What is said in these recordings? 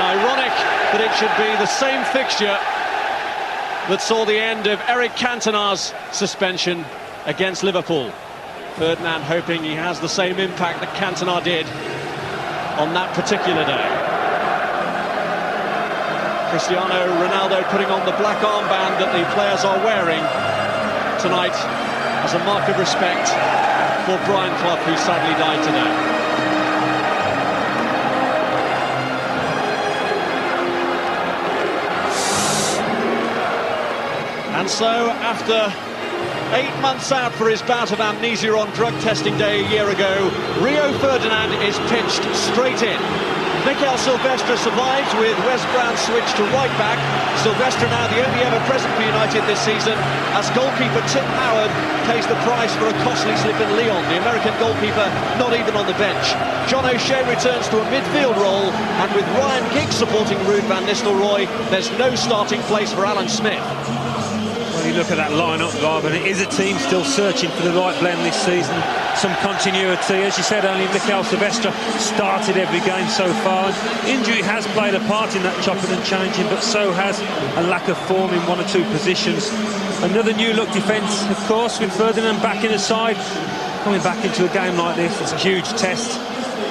Ironic that it should be the same fixture that saw the end of Eric Cantona's suspension against Liverpool. Ferdinand hoping he has the same impact that Cantona did on that particular day. Cristiano Ronaldo putting on the black armband that the players are wearing tonight as a mark of respect for Brian Clough, who sadly died today. And so, after 8 months out for his bout of amnesia on drug testing day a year ago, Rio Ferdinand is pitched straight in. Mikel Silvestre survives with Wes Brown's switch to right back. Silvestre now the only ever present for United this season, as goalkeeper Tim Howard pays the price for a costly slip in Lyon. The American goalkeeper not even on the bench. John O'Shea returns to a midfield role, and with Ryan Giggs supporting Ruud van Nistelrooy, there's no starting place for Alan Smith. When you look at that lineup, Bob, and it is a team still searching for the right blend this season. Some continuity, as you said, only Mikel Silvestre started every game so far. Injury has played a part in that chopping and changing, but so has a lack of form in one or two positions. Another new look defence, of course, with Ferdinand back in the side. Coming back into a game like this, it's a huge test.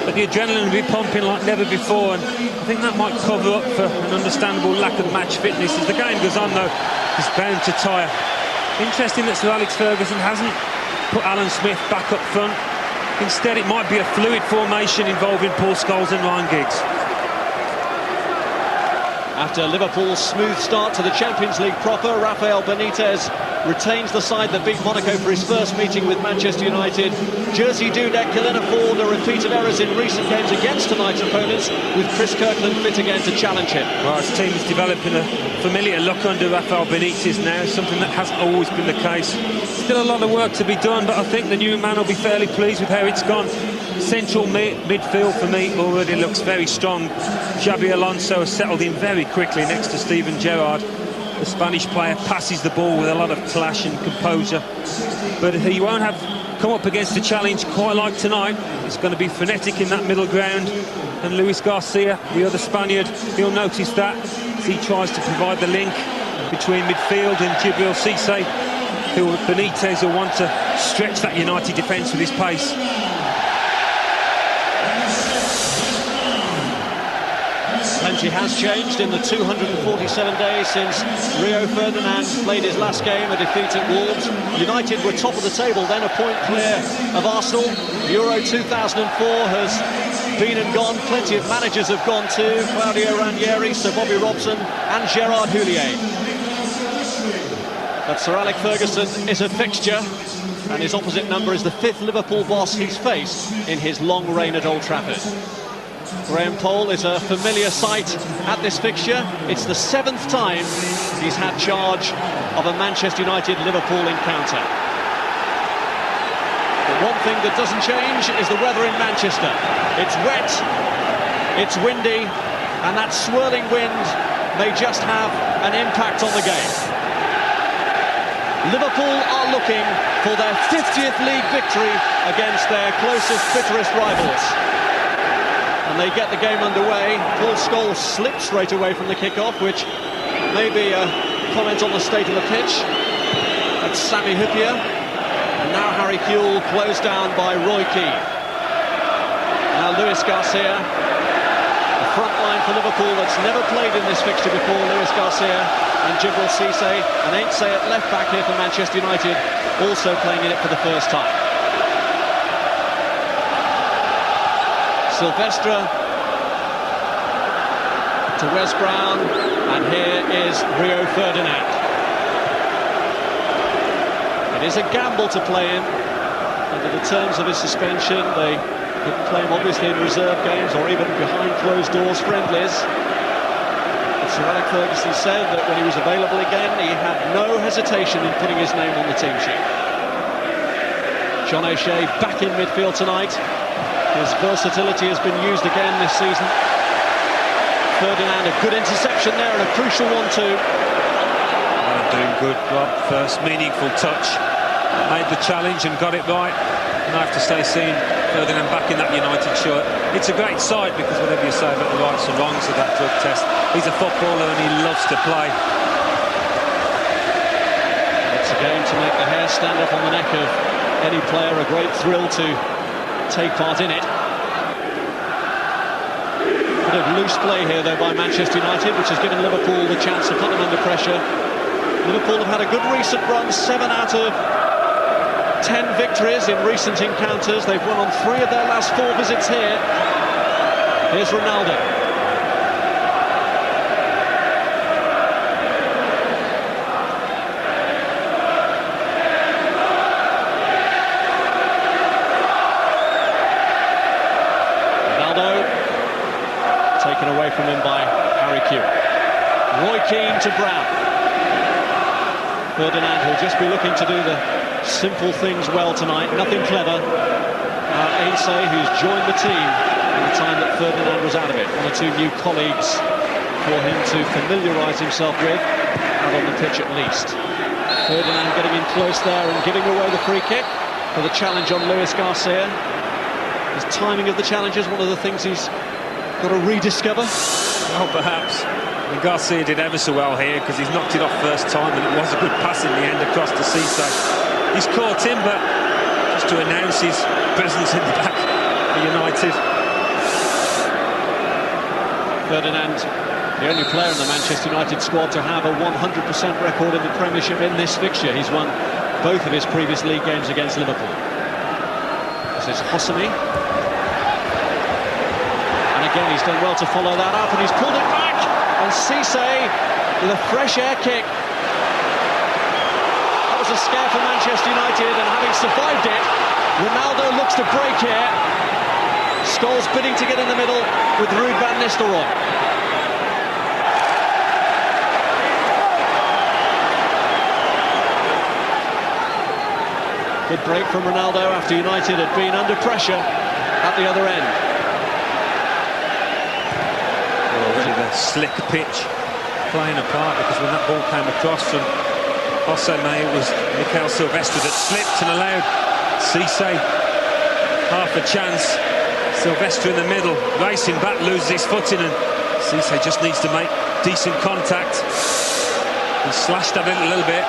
But the adrenaline will be pumping like never before, and I think that might cover up for an understandable lack of match fitness. As the game goes on, though, it's bound to tire. Interesting that Sir Alex Ferguson hasn't put Alan Smith back up front. Instead, it might be a fluid formation involving Paul Scholes and Ryan Giggs. After Liverpool's smooth start to the Champions League proper, Rafael Benitez retains the side that beat Monaco for his first meeting with Manchester United. Jersey Dudek can afford a repeat of errors in recent games against tonight's opponents, with Chris Kirkland fit again to challenge him. Well, his team is developing a familiar look under Rafael Benitez now, something that hasn't always been the case. Still a lot of work to be done, but I think the new man will be fairly pleased with how it's gone. Central midfield for me already looks very strong. Xabi Alonso has settled in very quickly next to Steven Gerrard. The Spanish player passes the ball with a lot of clash and composure, but he won't have come up against a challenge quite like tonight. It's going to be frenetic in that middle ground, and Luis Garcia, the other Spaniard, he'll notice that as he tries to provide the link between midfield and Djibril Cissé, who Benitez will want to stretch that United defence with his pace. Plenty has changed in the 247 days since Rio Ferdinand played his last game, a defeat at Wolves. United were top of the table, then a point clear of Arsenal. Euro 2004 has been and gone. Plenty of managers have gone too. Claudio Ranieri, Sir Bobby Robson and Gerard Houllier. But Sir Alex Ferguson is a fixture, and his opposite number is the 5th Liverpool boss he's faced in his long reign at Old Trafford. Graham Poll is a familiar sight at this fixture. It's the 7th time he's had charge of a Manchester United-Liverpool encounter. But one thing that doesn't change is the weather in Manchester. It's wet, it's windy, and that swirling wind may just have an impact on the game. Liverpool are looking for their 50th league victory against their closest, bitterest rivals. And they get the game underway. Paul Scholes slipped straight away from the kickoff, which may be a comment on the state of the pitch. That's Sami Hyypiä. And now Harry Kewell closed down by Roy Keane. Now Luis Garcia. The front line for Liverpool that's never played in this fixture before. Luis Garcia and Djibril Cissé. And Ain't at left back here for Manchester United, also playing in it for the first time. Silvestre to Wes Brown, and here is Rio Ferdinand. It is a gamble to play him under the terms of his suspension. They couldn't play him obviously in reserve games or even behind closed doors friendlies. But Sir Alex Ferguson said that when he was available again, he had no hesitation in putting his name on the team sheet. John O'Shea back in midfield tonight. His versatility has been used again this season. Ferdinand, a good interception there and a crucial one too. Doing good, Rob. First meaningful touch. Made the challenge and got it right. And I have to stay seen Ferdinand back in that United shirt. It's a great sight because whatever you say about the rights and wrongs of that drug test, he's a footballer and he loves to play. It's a game to make the hair stand up on the neck of any player. A great thrill to take part in it. Bit of loose play here though by Manchester United, which has given Liverpool the chance to put them under pressure. Liverpool have had a good recent run, 7 out of 10 victories in recent encounters. They've won on 3 of their last 4 visits here. Here's Ronaldo. Taken away from him by Harry Kewell. Roy Keane to Brown. Ferdinand will just be looking to do the simple things well tonight, nothing clever. Ainsley, who's joined the team in the time that Ferdinand was out of it. 1 or 2 new colleagues for him to familiarise himself with, out on the pitch at least. Ferdinand getting in close there and giving away the free kick for the challenge on Luis Garcia. His timing of the challenge is one of the things he's got to rediscover. Well, perhaps. And Garcia did ever so well here because he's knocked it off first time, and it was a good pass in the end across to Cisse. He's caught him, but just to announce his presence in the back for United. Ferdinand, the only player in the Manchester United squad to have a 100% record in the Premiership in this fixture. He's won both of his previous league games against Liverpool. This is Hosseini. Again, he's done well to follow that up, and he's pulled it back, and Cisse with a fresh air kick. That was a scare for Manchester United, and having survived it, Ronaldo looks to break here. Scholes bidding to get in the middle with Ruud van Nistelrooy. Good break from Ronaldo after United had been under pressure at the other end. The slick pitch playing a part, because when that ball came across from Hosseini, it was Mikel Silvestre that slipped and allowed Cisse half a chance. Silvestre in the middle, racing back, loses his footing, and Cisse just needs to make decent contact. He slashed at it a little bit.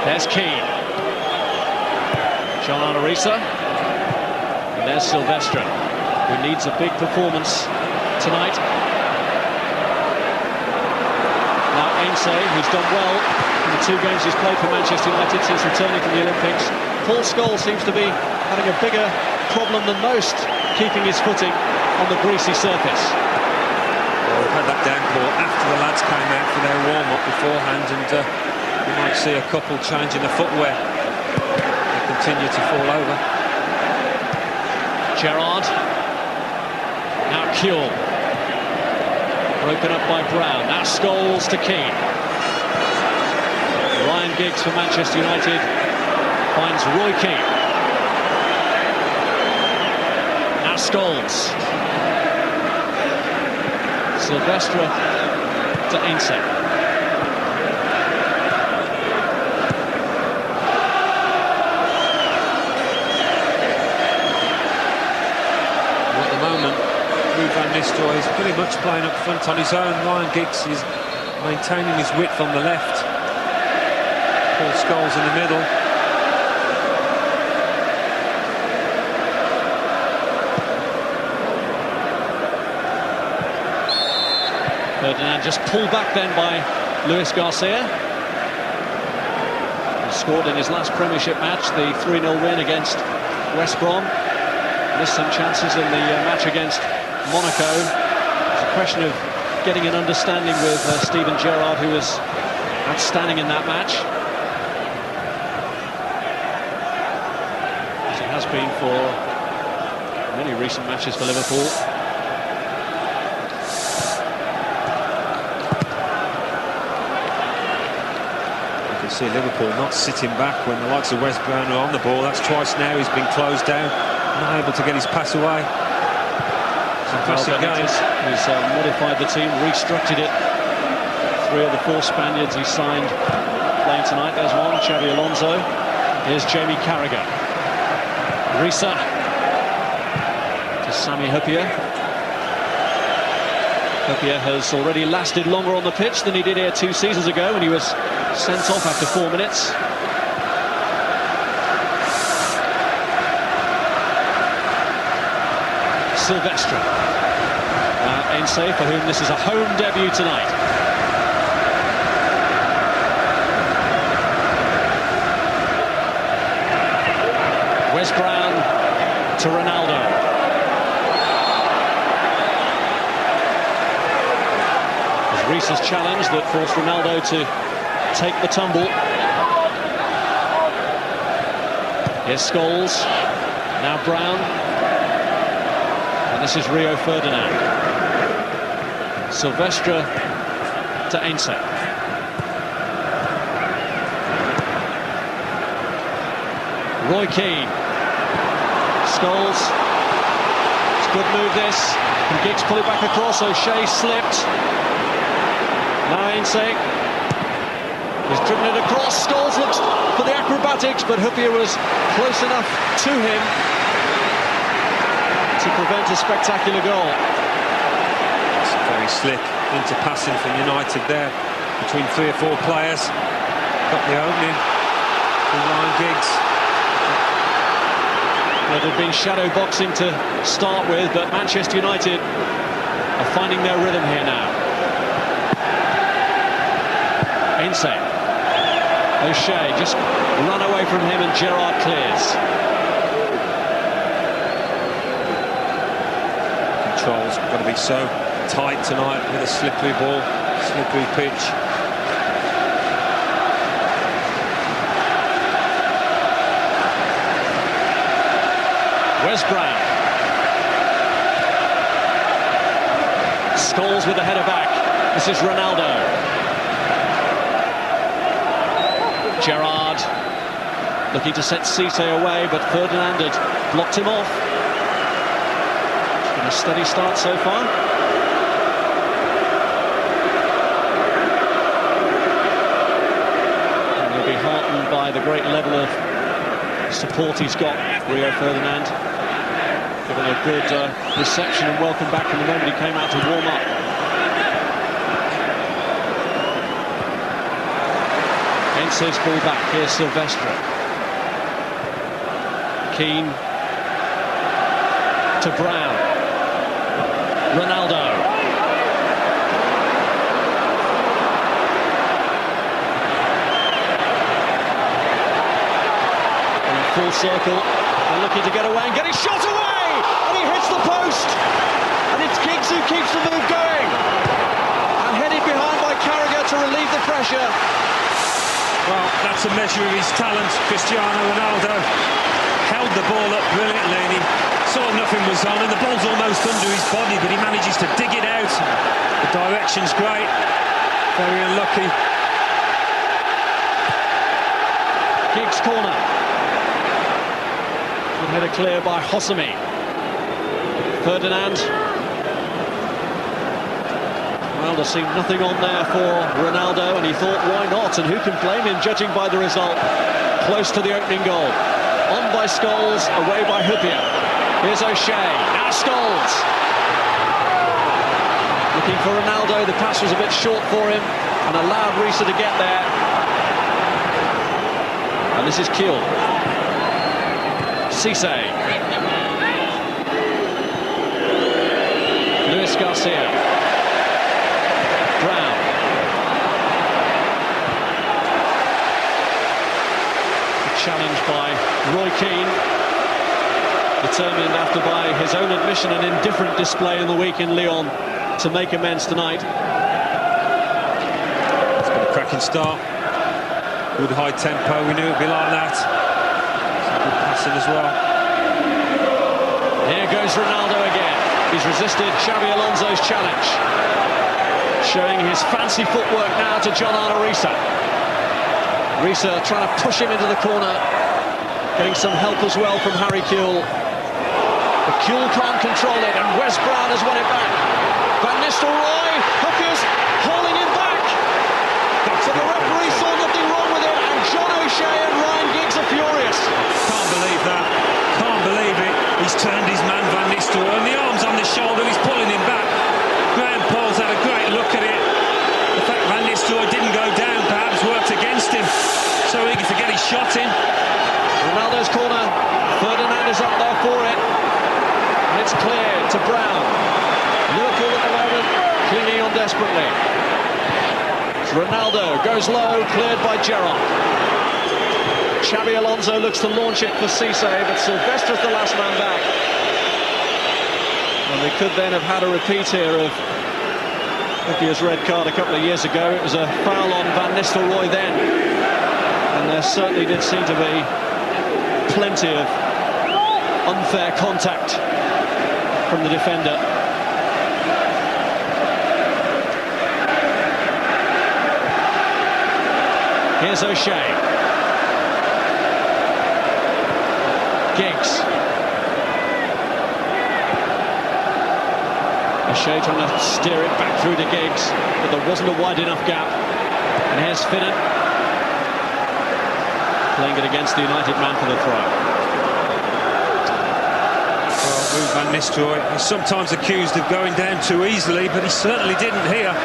There's Keane. John Arisa. And there's Silvestre, who needs a big performance tonight. Now Ainsley, who's done well in the 2 games he's played for Manchester United since returning from the Olympics. Paul Scholes seems to be having a bigger problem than most, keeping his footing on the greasy surface. Well, we've had that downpour after the lads came out for their warm-up beforehand, and you might see a couple changing the footwear. They continue to fall over. Gerrard. Now Kewell. Broken up by Brown. Now Scholes to Keane. Ryan Giggs for Manchester United finds Roy Keane. Now Scholes. Silvestre to Ainsley. Van Nistelrooy is pretty much playing up front on his own. Ryan Giggs is maintaining his width on the left. Paul Scholes in the middle. Ferdinand just pulled back then by Luis Garcia. He scored in his last Premiership match, the 3-0 win against West Brom. Missed some chances in the match against Monaco. It's a question of getting an understanding with Steven Gerrard, who was outstanding in that match, as it has been for many recent matches for Liverpool. You can see Liverpool not sitting back when the likes of West Brom are on the ball. That's twice now he's been closed down, not able to get his pass away. Fantastic game. He's modified the team, restructured it. 3 of the 4 Spaniards he signed playing tonight. There's one, Xabi Alonso. Here's Jamie Carragher. Risa to Sami Hyypiä. Hyypiä has already lasted longer on the pitch than he did here 2 seasons ago when he was sent off after 4 minutes. Silvestre. Ainsley, for whom this is a home debut tonight. Wes Brown to Ronaldo. It was Risa's challenge that forced Ronaldo to take the tumble. Here's Scholes. Now Brown. And this is Rio Ferdinand. Silvestre to Ainsley. Roy Keane. Scholes. It's a good move this. Can Giggs pull it back across? O'Shea slipped. Now Ainsley. He's driven it across. Scholes looks for the acrobatics, but Hyypiä was close enough to him to prevent a spectacular goal. It's very slick into passing from United there between 3 or 4 players. Got the opening from Ryan Giggs. Well, it had been shadow boxing to start with, but Manchester United are finding their rhythm here now. Ainsley. O'Shea just run away from him and Gerrard clears. Control's got to be so tight tonight with a slippery ball, slippery pitch. Wes Brown. Scholes with the header back. This is Ronaldo. Gerrard looking to set Cisse away, but Ferdinand had blocked him off. It's been a steady start so far. And he'll be heartened by the great level of support he's got, Rio Ferdinand. Given a good reception and welcome back from the moment he came out to warm up. Ainsley's ball back. Here's Silvestre. Keane to Brown. Ronaldo. And in full circle, and looking to get away and get his shot away! And he hits the post! And it's Giggs who keeps the move going! And headed behind by Carragher to relieve the pressure. Well, that's a measure of his talent. Cristiano Ronaldo held the ball up brilliantly and he saw nothing was on and the ball's almost under his body, but he manages to dig it out. The direction's great. Very unlucky. Giggs corner. Good header clear by Hosami. Ferdinand. Well, there seemed nothing on there for Ronaldo, and he thought, why not? And who can blame him, judging by the result? Close to the opening goal. On by Scholes, away by Hyypiä. Here's O'Shea. Now Scholes. Looking for Ronaldo. The pass was a bit short for him, and allowed Risa to get there. And this is Kiel. Cisse. Luis Garcia. Brown. A challenge by Roy Keane. Determined, after by his own admission, an indifferent display in the week in Lyon, to make amends tonight. It's been a cracking start. Good high tempo, we knew it'd be like that. Some good passing as well. Here goes Ronaldo again. He's resisted Xabi Alonso's challenge. Showing his fancy footwork now to John Arne Risa. Risa trying to push him into the corner. Getting some help as well from Harry Kewell. But Kewell can't control it, and Wes Brown has won it back. Van Nistelrooy, Hooker's hauling him back. So the referee saw nothing wrong with it. corner. Ferdinand is up there for it. And it's cleared to Brown. Liverpool at the moment clinging on desperately. Ronaldo goes low, cleared by Gerrard. Xabi Alonso looks to launch it for Cisse, but Silvestra's the last man back. And we could then have had a repeat here of Hippia's red card a couple of years ago. It was a foul on Van Nistelrooy then. And there certainly did seem to be plenty of unfair contact from the defender. Here's O'Shea. Giggs. O'Shea trying to steer it back through to Giggs, but there wasn't a wide enough gap. And here's Finnan, playing it against the United man for the throw. Well, Van Nistelrooy, he's sometimes accused of going down too easily, but he certainly didn't here.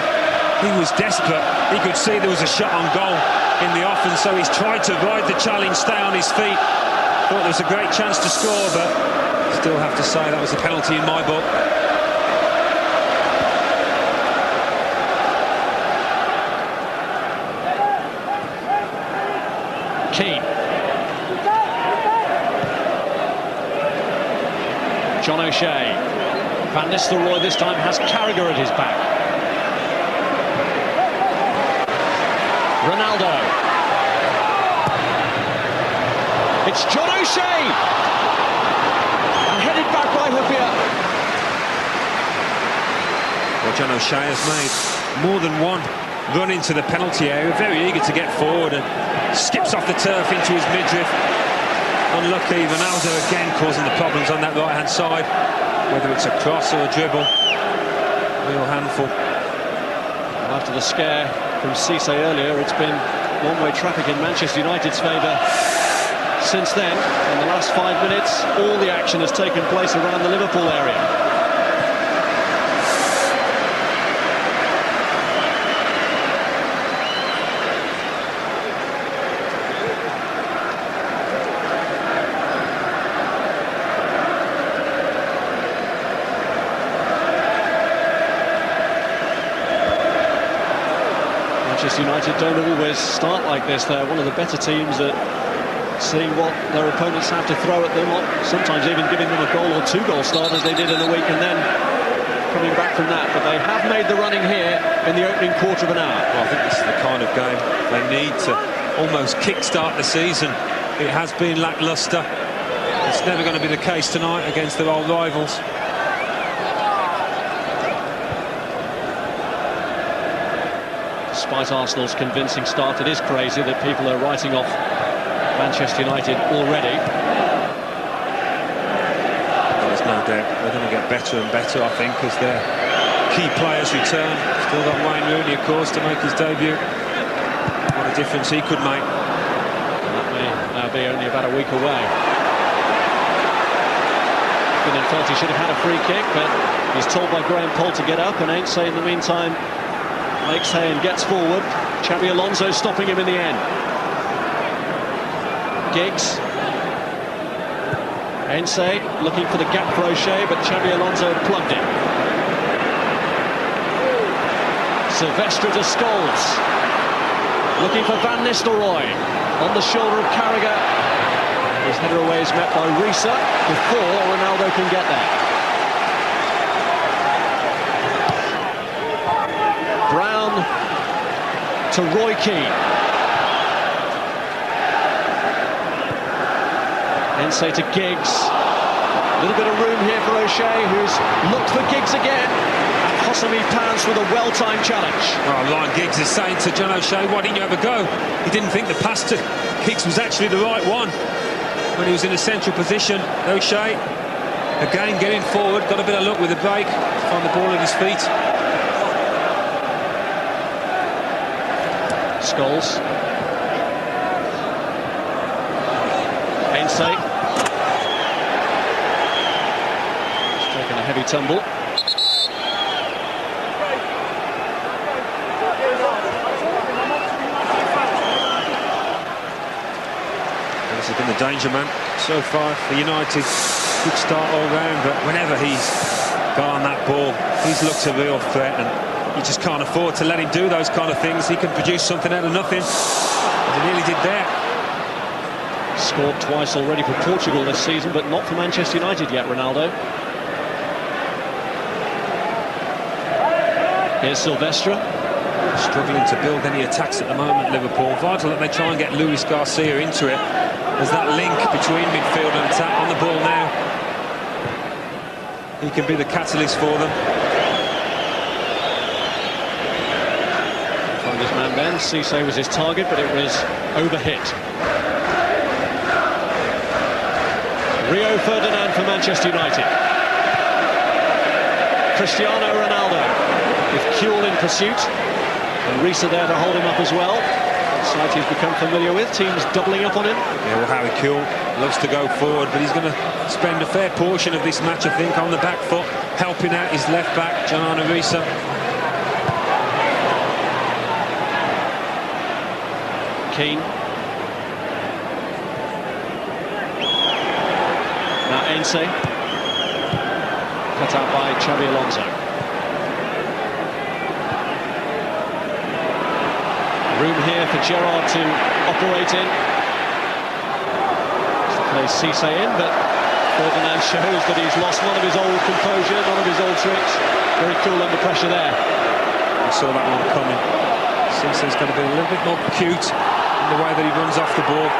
He was desperate. He could see there was a shot on goal in the off, and so he's tried to ride the challenge, stay on his feet. Thought there was a great chance to score, but still have to say that was a penalty in my book. Keane. John O'Shea. Van Nistelrooy this time has Carragher at his back. Ronaldo. It's John O'Shea! And headed back by Hippia. Well, John O'Shea has made more than one run into the penalty area, very eager to get forward, and skips off the turf into his midriff. Unlucky, Ronaldo again causing the problems on that right-hand side, whether it's a cross or a dribble. Real handful. And after the scare from Cisse earlier, it's been one-way traffic in Manchester United's favour since then. In the last 5 minutes, all the action has taken place around the Liverpool area. Manchester United don't always start like this. They're one of the better teams at seeing what their opponents have to throw at them, or sometimes even giving them a goal or 2 goal start as they did in the week, and then coming back from that. But they have made the running here in the opening quarter of an hour. Well, I think this is the kind of game they need to almost kick-start the season. It has been lacklustre. It's never going to be the case tonight against their old rivals. Despite Arsenal's convincing start, it is crazy that people are writing off Manchester United already. There's no doubt they're going to get better and better, I think, as their key players return. Still got Wayne Rooney, of course, to make his debut. What a difference he could make. That may now be only about a week away. Finnan felt he should have had a free kick, but he's told by Graham Poll to get up, and Ainsley in the meantime makes hay and gets forward. Xabi Alonso stopping him in the end. Giggs. Ainsley looking for the gap for O'Shea, but Xabi Alonso had plugged it. Silvestre to Scholes. Looking for Van Nistelrooy. On the shoulder of Carragher. His header away is met by Risa before Ronaldo can get there. Brown to Roy Keane. Ainsley to Giggs. A little bit of room here for O'Shea, who's looked for Giggs again. And Hosami Pounds with a well-timed challenge. Well, Ryan Giggs is saying to John O'Shea, why didn't you have a go? He didn't think the pass to Giggs was actually the right one when he was in a central position. O'Shea, again, getting forward, got a bit of luck with the break, find the ball at his feet. Scholes. Ainsley. He's taken a heavy tumble. has been the danger man so far for United. Good start all round, but whenever he's got on that ball, he's looked a real threat, and you just can't afford to let him do those kind of things. He can produce something out of nothing, as he nearly did there. Scored twice already for Portugal this season, but not for Manchester United yet, Ronaldo. Here's Silvestre. Struggling to build any attacks at the moment, Liverpool. Vital that they try and get Luis Garcia into it. There's that link between midfield and attack. On the ball now, he can be the catalyst for them. Find his man Ben. Cisse was his target, but it was overhit. Rio Ferdinand for Manchester United. Cristiano Ronaldo with Kuhl in pursuit. And Risa there to hold him up as well. Side he's become familiar with. Teams doubling up on him. Yeah, well, Harry Kuhl loves to go forward, but he's going to spend a fair portion of this match, I think, on the back foot, helping out his left back, Gianna Risa. Keane. Now Ense. Cut out by Xabi Alonso. Room here for Gerrard to operate in. Plays Cisse in, but Ferdinand shows that he's lost none of his old composure, none of his old tricks. Very cool under pressure there. I saw that one coming. Cisse's going to be a little bit more cute in the way that he runs off the ball.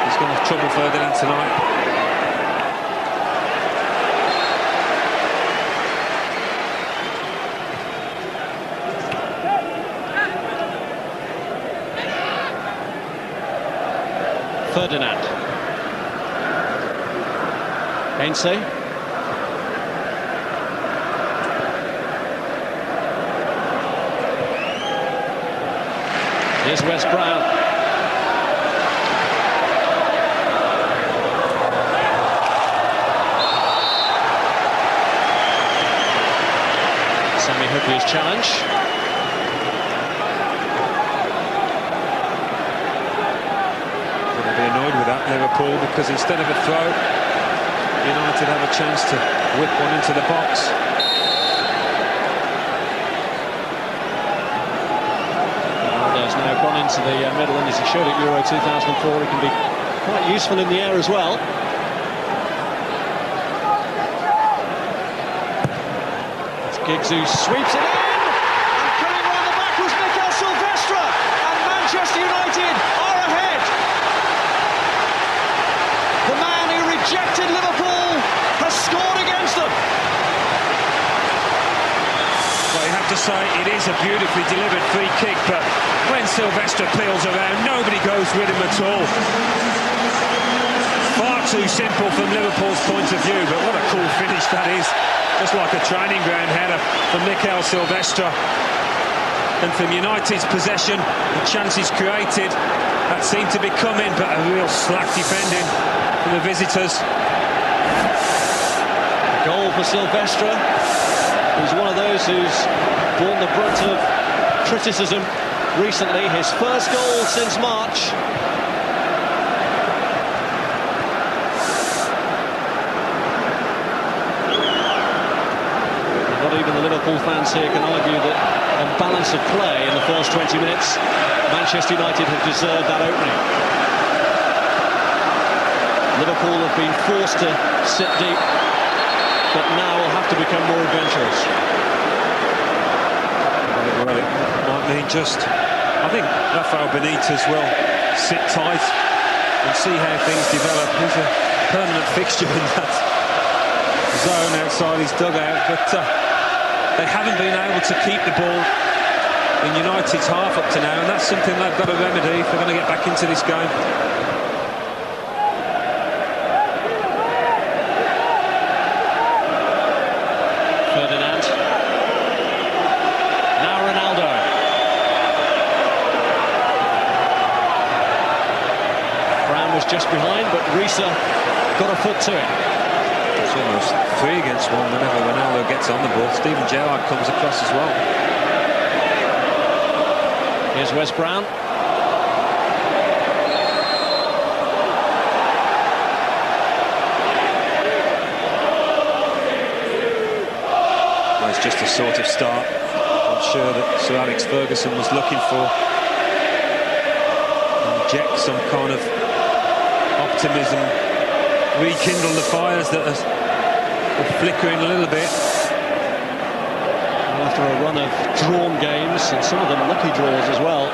He's going to have trouble Ferdinand tonight. Ferdinand. Ense. Here's Wes Brown. Sami Hyypiä's challenge. Be annoyed with that, Liverpool, because instead of a throw, United have a chance to whip one into the box. Ronaldo's now gone into the middle, and as he showed at Euro 2004, he can be quite useful in the air as well. It's Giggs who sweeps it in, and coming round the back was Mikel Silvestre, and Manchester United are ahead. The man who rejected Liverpool has scored against them. Well, you have to say it is a beautifully delivered free kick, but when Silvestre peels around, nobody goes with him at all. Far too simple from Liverpool's point of view, but what a cool finish that is. Just like a training ground header from Mikel Silvestre. And from United's possession, the chances created, that seemed to be coming, but a real slack defending from the visitors. Goal for Silvestre. He's one of those who's borne the brunt of criticism recently. His first goal since March. Not even the Liverpool fans here can argue that on balance of play in the first 20 minutes, Manchester United have deserved that opening. Liverpool have been forced to sit deep, but now will have to become more adventurous. Well, it might mean just, I think Rafael Benitez will sit tight and see how things develop. He's a permanent fixture in that zone outside his dugout, but they haven't been able to keep the ball in United's half up to now, and that's something they've got to remedy if they're going to get back into this game. Ferdinand. Now Ronaldo. Brown was just behind, but Risa got a foot to it. It's almost 3 against 1 whenever Ronaldo gets on the ball. Steven Gerrard comes across as well. Here's Wes Brown. the sort of start I'm sure that Sir Alex Ferguson was looking for. Inject some kind of optimism, rekindle the fires that are flickering a little bit. After a run of drawn games, and some of them lucky draws as well,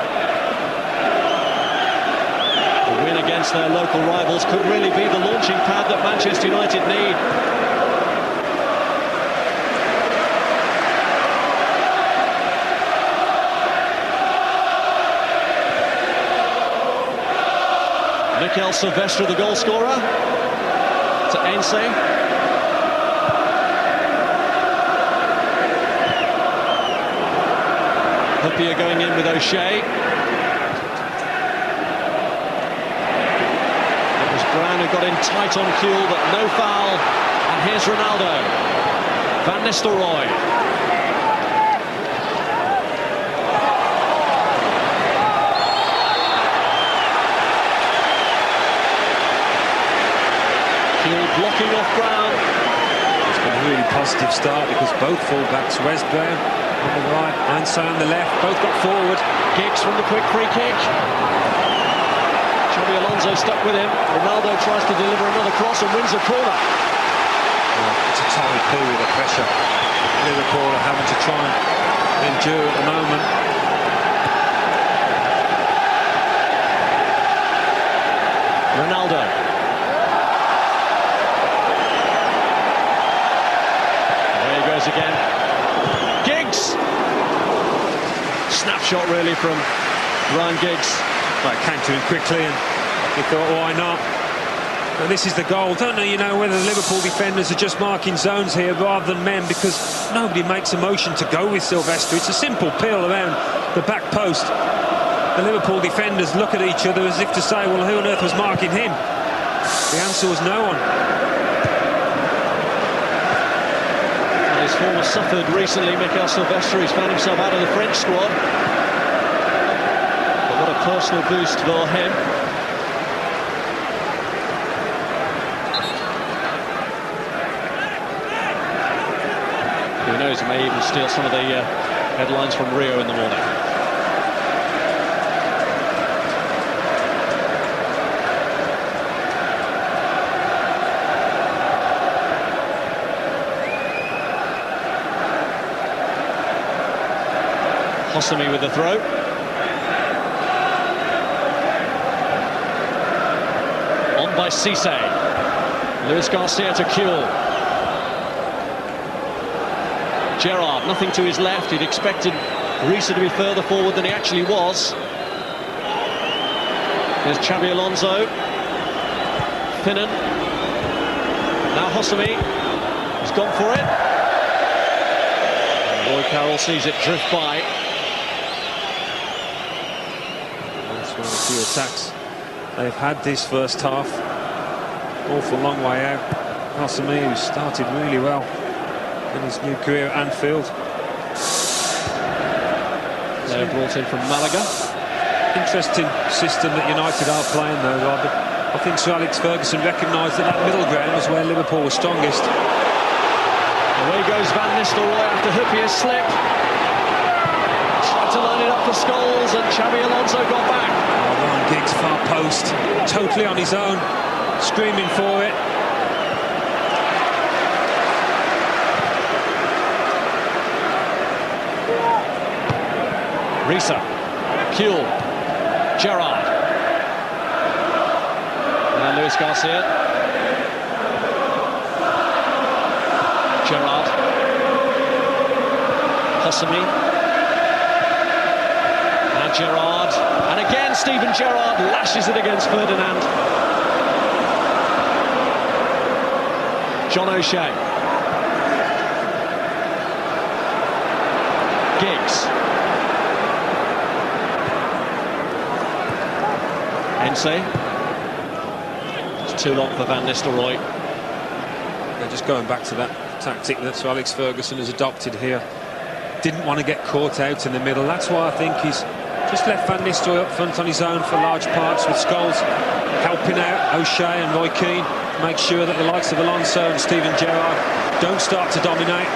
the win against their local rivals could really be the launching pad that Manchester United need. Mikel Silvestre, the goal scorer, to Ainsley. Huppier going in with O'Shea. It was Brown who got in tight on Kuhl, but no foul. And here's Ronaldo. Van Nistelrooy. Kuhl blocking off Brown. It's been a really positive start because both full-backs, Wes Brown on the right, Ansay on the left, both got forward. Giggs from the quick free kick. Xabi Alonso stuck with him. Ronaldo tries to deliver another cross and wins a corner. Yeah, it's a tight period of pressure Liverpool are having to try and endure at the moment. Ronaldo. There he goes again. Snapshot really from Ryan Giggs. Well, it came to him quickly and he thought, why not? And this is the goal. Don't know whether the Liverpool defenders are just marking zones here rather than men, because nobody makes a motion to go with Silvestre. It's a simple peel around the back post. The Liverpool defenders look at each other as if to say, well, who on earth was marking him? The answer was no one. His form has suffered recently, Mikel Silvestre. He's found himself out of the French squad. But what a personal boost for him. Who knows, he may even steal some of the headlines from Rio in the morning. Hosami with the throw. On by Cisse. Luis Garcia to Kuhl. Gerrard, nothing to his left. He'd expected Risa to be further forward than he actually was. There's Xabi Alonso. Finnan. Now Hosami. He's gone for it. And Roy Carroll sees it drift by. One of the few attacks they've had this first half. Awful long way out. Hosami, who started really well in his new career at Anfield. They're brought in from Malaga. Interesting system that United are playing though, Rob. I think Sir Alex Ferguson recognised that middle ground was where Liverpool was strongest. Away goes Van Nistelrooy after Huppier's slip. Tried to line it up for Scholes and Xabi Alonso got back. Ryan Giggs far post, totally on his own, screaming for it. Risa, Kuhl, Gerrard, and Luis Garcia. Gerrard, Hosami, and Gerrard, and again Steven Gerrard lashes it against Ferdinand. John O'Shea, Giggs. Ainsley. It's too long for Van Nistelrooy. They're just going back to that tactic that Sir Alex Ferguson has adopted here. Didn't want to get caught out in the middle. That's why I think he's just left Van Nistelrooy up front on his own for large parts, with Scholes helping out O'Shea and Roy Keane. Make sure that the likes of Alonso and Steven Gerrard don't start to dominate.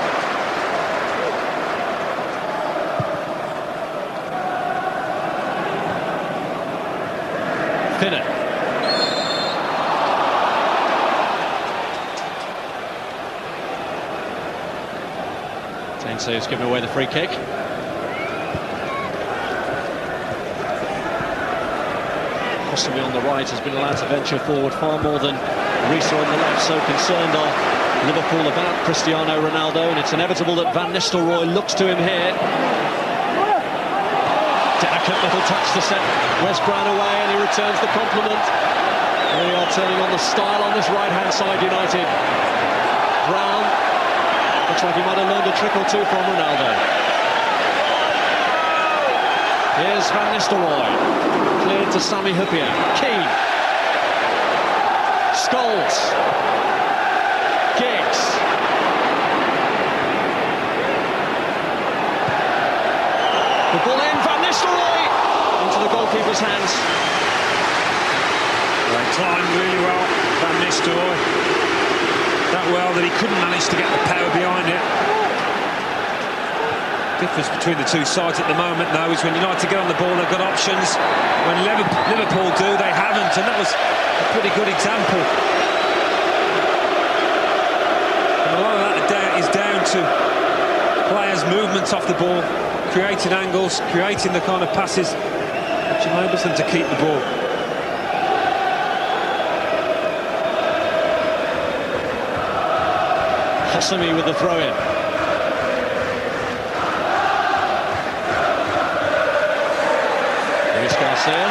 Hensey has given away the free kick. Hosami on the right has been allowed to venture forward far more than Risa on the left. So concerned are Liverpool about Cristiano Ronaldo, and it's inevitable that Van Nistelrooy looks to him here. Delicate little touch to set Wes Brown away, and he returns the compliment. They are turning on the style on this right-hand side, United. Brown looks like he might have learned a trick or two from Ronaldo. Here's Van Nistelrooy, cleared to Sami Hyypiä. Keane, Scholes, Giggs. The ball in, Van Nistelrooy into the goalkeeper's hands. They timed really well, Van Nistelrooy. That well that he couldn't manage to get the power behind it. Difference between the two sides at the moment, though, is when United get on the ball, they've got options. When Liverpool do, they haven't, and that was a pretty good example. And a lot of that is down to players' movements off the ball, creating angles, creating the kind of passes which enables them to keep the ball. Hosami with the throw-in. Luis Garcia.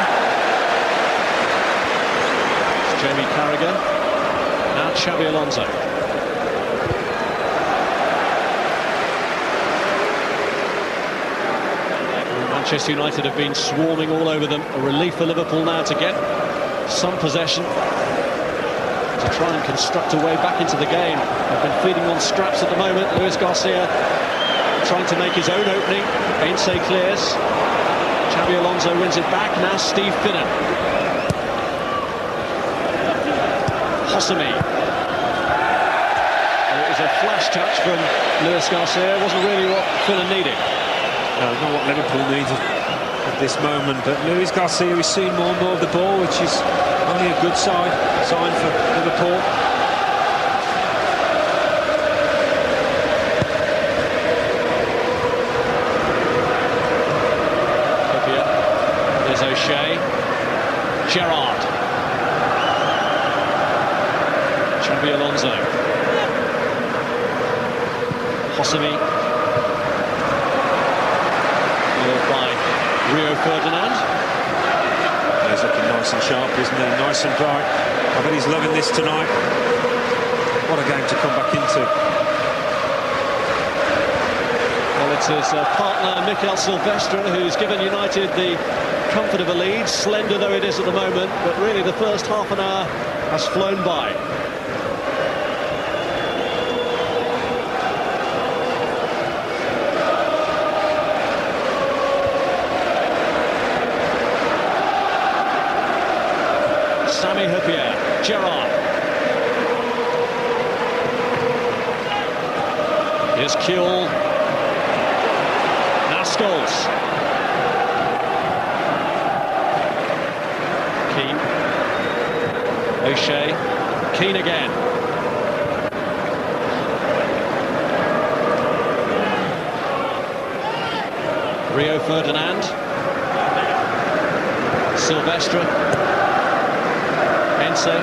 It's Jamie Carragher. Now Xabi Alonso. Manchester United have been swarming all over them. A relief for Liverpool now to get some possession, to try and construct a way back into the game. They've been feeding on scraps at the moment. Luis Garcia trying to make his own opening. Hensey clears. Xabi Alonso wins it back. Now Steve Finnan. Hosami. It was a flash touch from Luis Garcia. It wasn't really what Finnan needed. No, not what Liverpool needed at this moment, but Luis Garcia is seeing more and more of the ball, which is only a good sign for Liverpool. There's O'Shea. Gerrard. Xabi Alonso. Hosami. By Rio Ferdinand. He's looking nice and sharp, isn't he? Nice and bright. I bet he's loving this tonight. What a game to come back into. Well, it's his partner Mikel Silvestre who's given United the comfort of a lead, slender though it is at the moment, but really the first half an hour has flown by. Sami Hyypiä, Gerrard. Here's Kuhl. Now Scholes. Keane. O'Shea. Keane again. Rio Ferdinand. Silvestre. Hensey.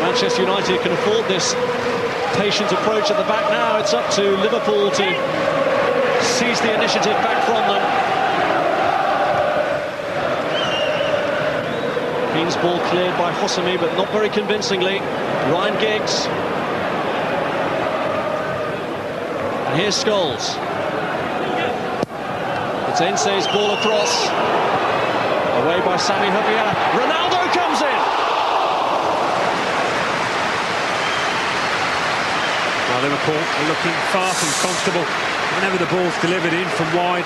Manchester United can afford this patient approach at the back now. It's up to Liverpool to seize the initiative back from them. Keane's ball cleared by Hosami, but not very convincingly. Ryan Giggs. And here's Scholes. It's Hensey's ball across. Away by Sami Hyypiä. Ronaldo comes in! Well, Liverpool are looking far from comfortable whenever the ball's delivered in from wide.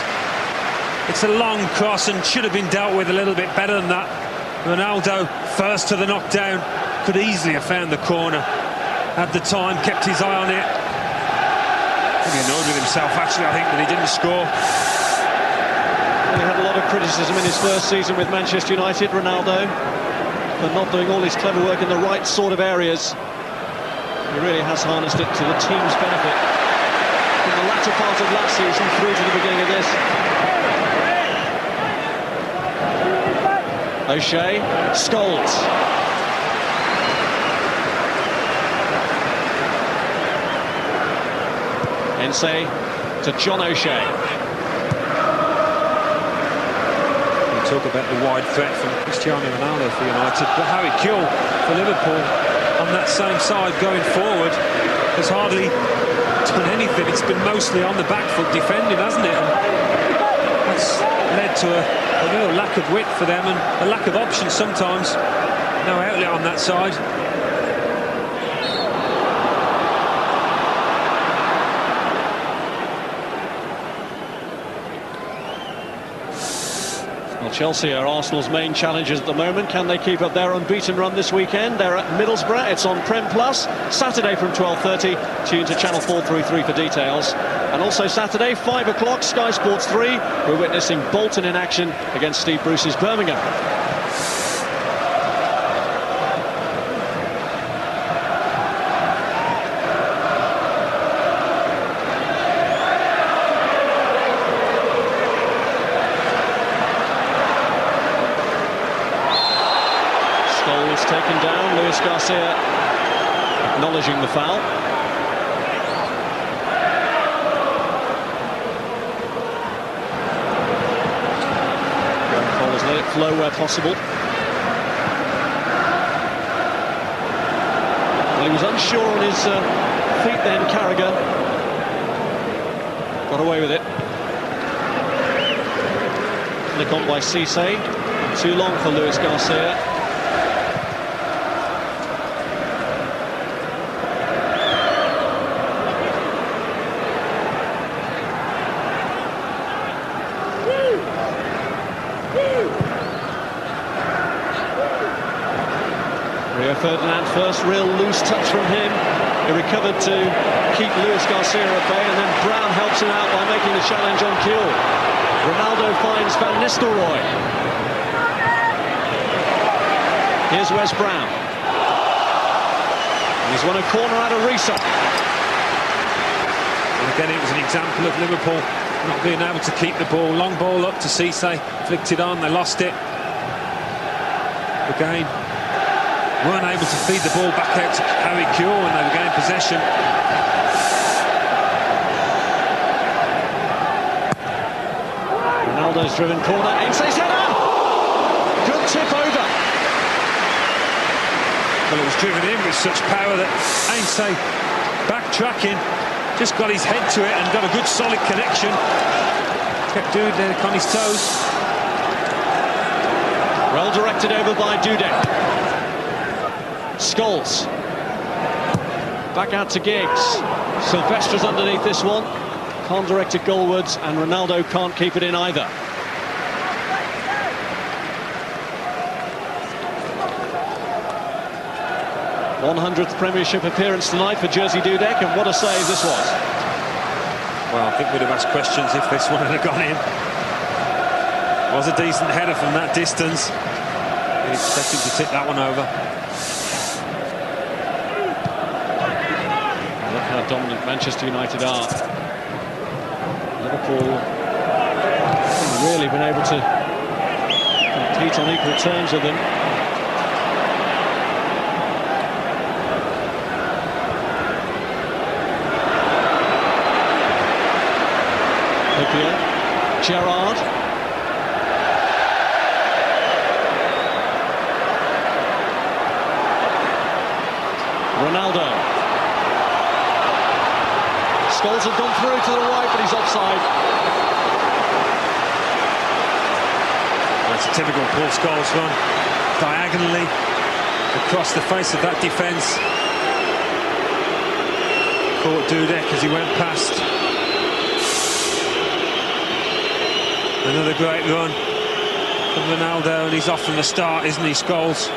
It's a long cross and should have been dealt with a little bit better than that. Ronaldo, first to the knockdown, could easily have found the corner. Had the time, kept his eye on it. Pretty annoyed with himself, actually, I think, that he didn't score. Well, he had a lot of criticism in his first season with Manchester United, Ronaldo, for not doing all his clever work in the right sort of areas. He really has harnessed it to the team's benefit from the latter part of last season through to the beginning of this. O'Shea, Scholes. Ensei to John O'Shea. We talk about the wide threat from Cristiano Ronaldo for United, but Harry Kewell for Liverpool on that same side going forward has hardly done anything. It's been mostly on the back foot defending, hasn't it? And that's led to a real lack of width for them and a lack of options sometimes. No outlet on that side. Well, Chelsea are Arsenal's main challengers at the moment. Can they keep up their unbeaten run this weekend? They're at Middlesbrough. It's on Prem Plus, Saturday from 12:30. Tune to Channel 433 for details. And also Saturday, 5 o'clock, Sky Sports 3. We're witnessing Bolton in action against Steve Bruce's Birmingham. Scholes taken down, Luis Garcia acknowledging the foul. Let it flow where possible. Well, he was unsure on his feet then, Carragher. Got away with it. Nick on by Cisse. Too long for Luis Garcia. Rio Ferdinand first real loose touch from him. He recovered to keep Luis Garcia at bay, and then Brown helps him out by making the challenge on Kewell. Ronaldo finds Van Nistelrooy. Here's Wes Brown. And he's won a corner out of Risa. And again, it was an example of Liverpool not being able to keep the ball. Long ball up to Cisse, flicked it on, they lost it. Again, weren't able to feed the ball back out to Harry Kewell when they were getting possession. Ronaldo's driven corner, Ainsley's header! Good tip over. Well, it was driven in with such power that Ainsley, backtracking, just got his head to it and got a good solid connection. Kept Dudek on his toes. Well directed over by Dudek. Scholes. Back out to Giggs. Silvestra's underneath this one. Can't direct it goalwards, and Ronaldo can't keep it in either. "100th Premiership appearance tonight for Jerzy Dudek, and what a save this was." Well, I think we'd have asked questions if this one had gone in. It was a decent header from that distance. You'd expect him to tip that one over. Look how dominant Manchester United are. Liverpool haven't really been able to compete on equal terms with them. Hippier, Gerrard. Ronaldo. Scholes have gone through to the right, but he's offside. That's a typical Paul Scholes run. Diagonally across the face of that defence. Caught Dudek as he went past. Another great run from Ronaldo, and he's off from the start, isn't he, Scholes?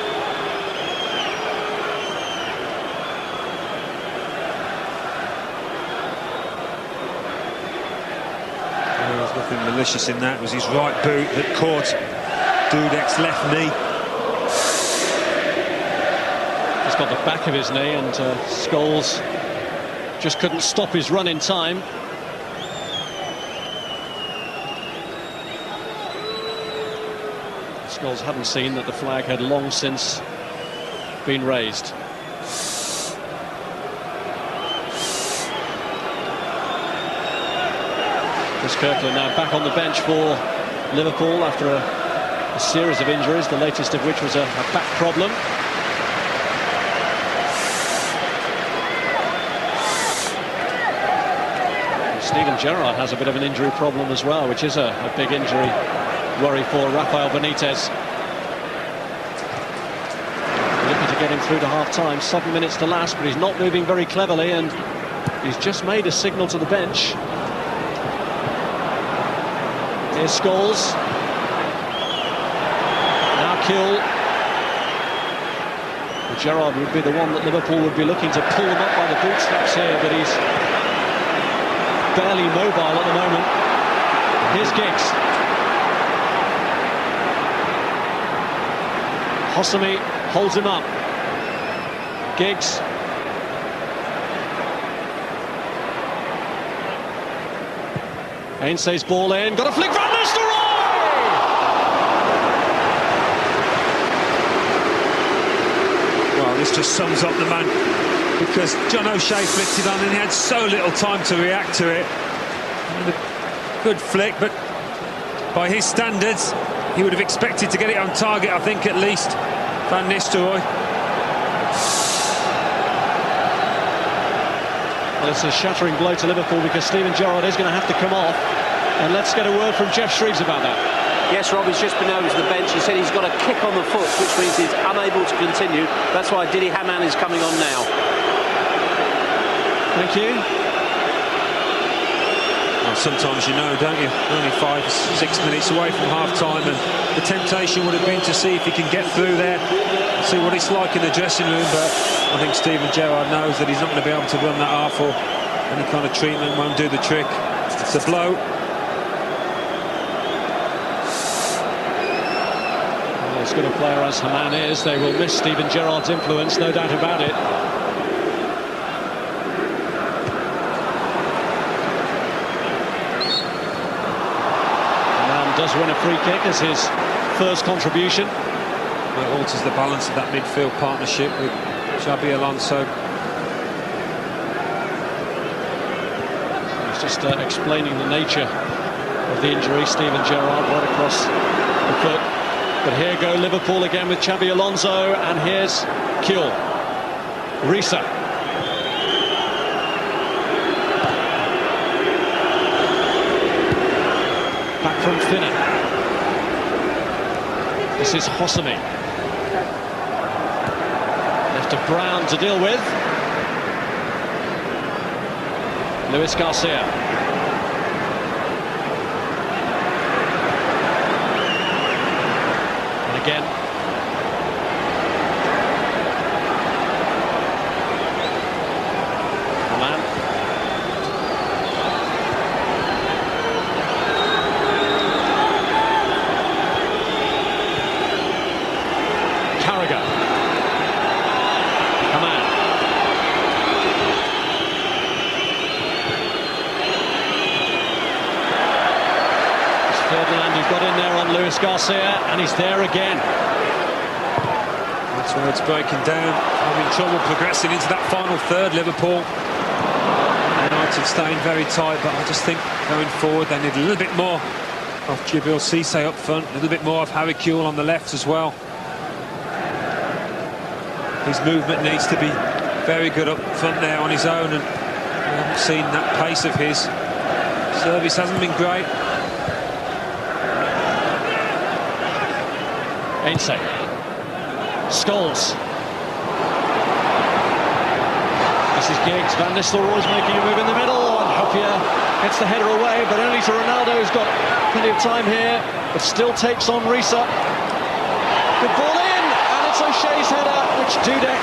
malicious in that. It was his right boot that caught Dudek's left knee. He's got the back of his knee, and Scholes just couldn't stop his run in time. Scholes hadn't seen that the flag had long since been raised. Chris Kirkland now back on the bench for Liverpool after a series of injuries, the latest of which was a back problem. And Steven Gerrard has a bit of an injury problem as well, which is a big injury worry for Rafael Benitez. Looking to get him through to half-time, 7 minutes to last, but he's not moving very cleverly, and he's just made a signal to the bench. Here's Scholes. Now Kill. Gerrard would be the one that Liverpool would be looking to pull him up by the bootstraps here, but he's barely mobile at the moment. Here's Giggs. Hosami holds him up. Giggs. Ainsley's ball in, got a flick from Nistelrooy! Well, this just sums up the man, because John O'Shea flicked it on and he had so little time to react to it. And a good flick, but by his standards, he would have expected to get it on target, I think, at least. Van Nistelrooy. Well, it's a shattering blow to Liverpool, because Steven Gerrard is going to have to come off. And let's get a word from Jeff Shreeves about that. Yes, Rob, he's just been over to the bench. He said he's got a kick on the foot, which means he's unable to continue. That's why Didi Hamann is coming on now. Thank you. Well, sometimes you know, don't you? Only 5-6 minutes away from half-time, and the temptation would have been to see if he can get through there, see what it's like in the dressing room, but I think Steven Gerrard knows that he's not going to be able to run that half, or any kind of treatment won't do the trick. It's a blow. Well, as good a player as Hamann is, they will miss Steven Gerrard's influence, no doubt about it. Hamann does win a free kick as his first contribution. It alters the balance of that midfield partnership with Xabi Alonso. He's just explaining the nature of the injury, Steven Gerrard, right across the foot. But here go Liverpool again with Xabi Alonso, and here's Kiel. Risa. Back from Finnan. This is Hosami. Left to Brown to deal with. Luis Garcia. And again. Hamann. Carragher. Hamann. Ferdinand, who got in there on Luis Garcia, and he's there again. That's where it's breaking down. Having trouble progressing into that final third, Liverpool. United staying very tight, but I just think going forward they need a little bit more of Djibril Cissé up front, a little bit more of Harry Kewell on the left as well. His movement needs to be very good up front there on his own, and we haven't seen that pace of his. Service hasn't been great. Ainsley. Scholes. This is Giggs. Van Nistelrooy's making a move in the middle, and Hopia gets the header away, but only to Ronaldo, who's got plenty of time here, but still takes on Risa. Good ball in, and it's O'Shea's header, which Dudek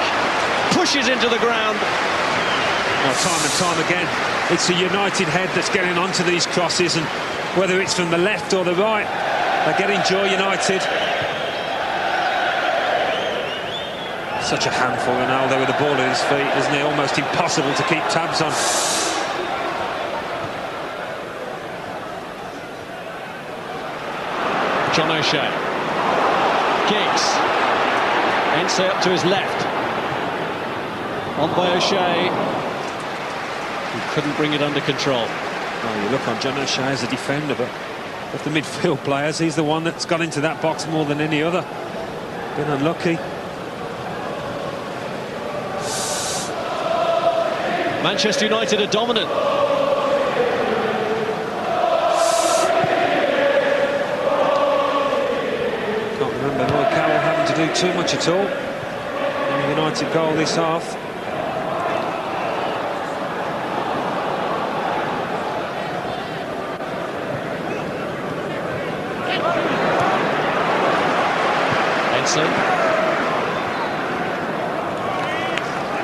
pushes into the ground. Well, time and time again, it's a United head that's getting onto these crosses, and whether it's from the left or the right. They're getting joy, United. Such a handful, Ronaldo, with the ball at his feet, isn't it? Almost impossible to keep tabs on. John O'Shea. Giggs. Ense up to his left. On by O'Shea. He couldn't bring it under control. Oh, you look on John O'Shea as a defender, but of the midfield players, he's the one that's got into that box more than any other. Been unlucky. Manchester United are dominant. Can't remember Lloyd Carroll having to do too much at all in the United goal this half. Ense.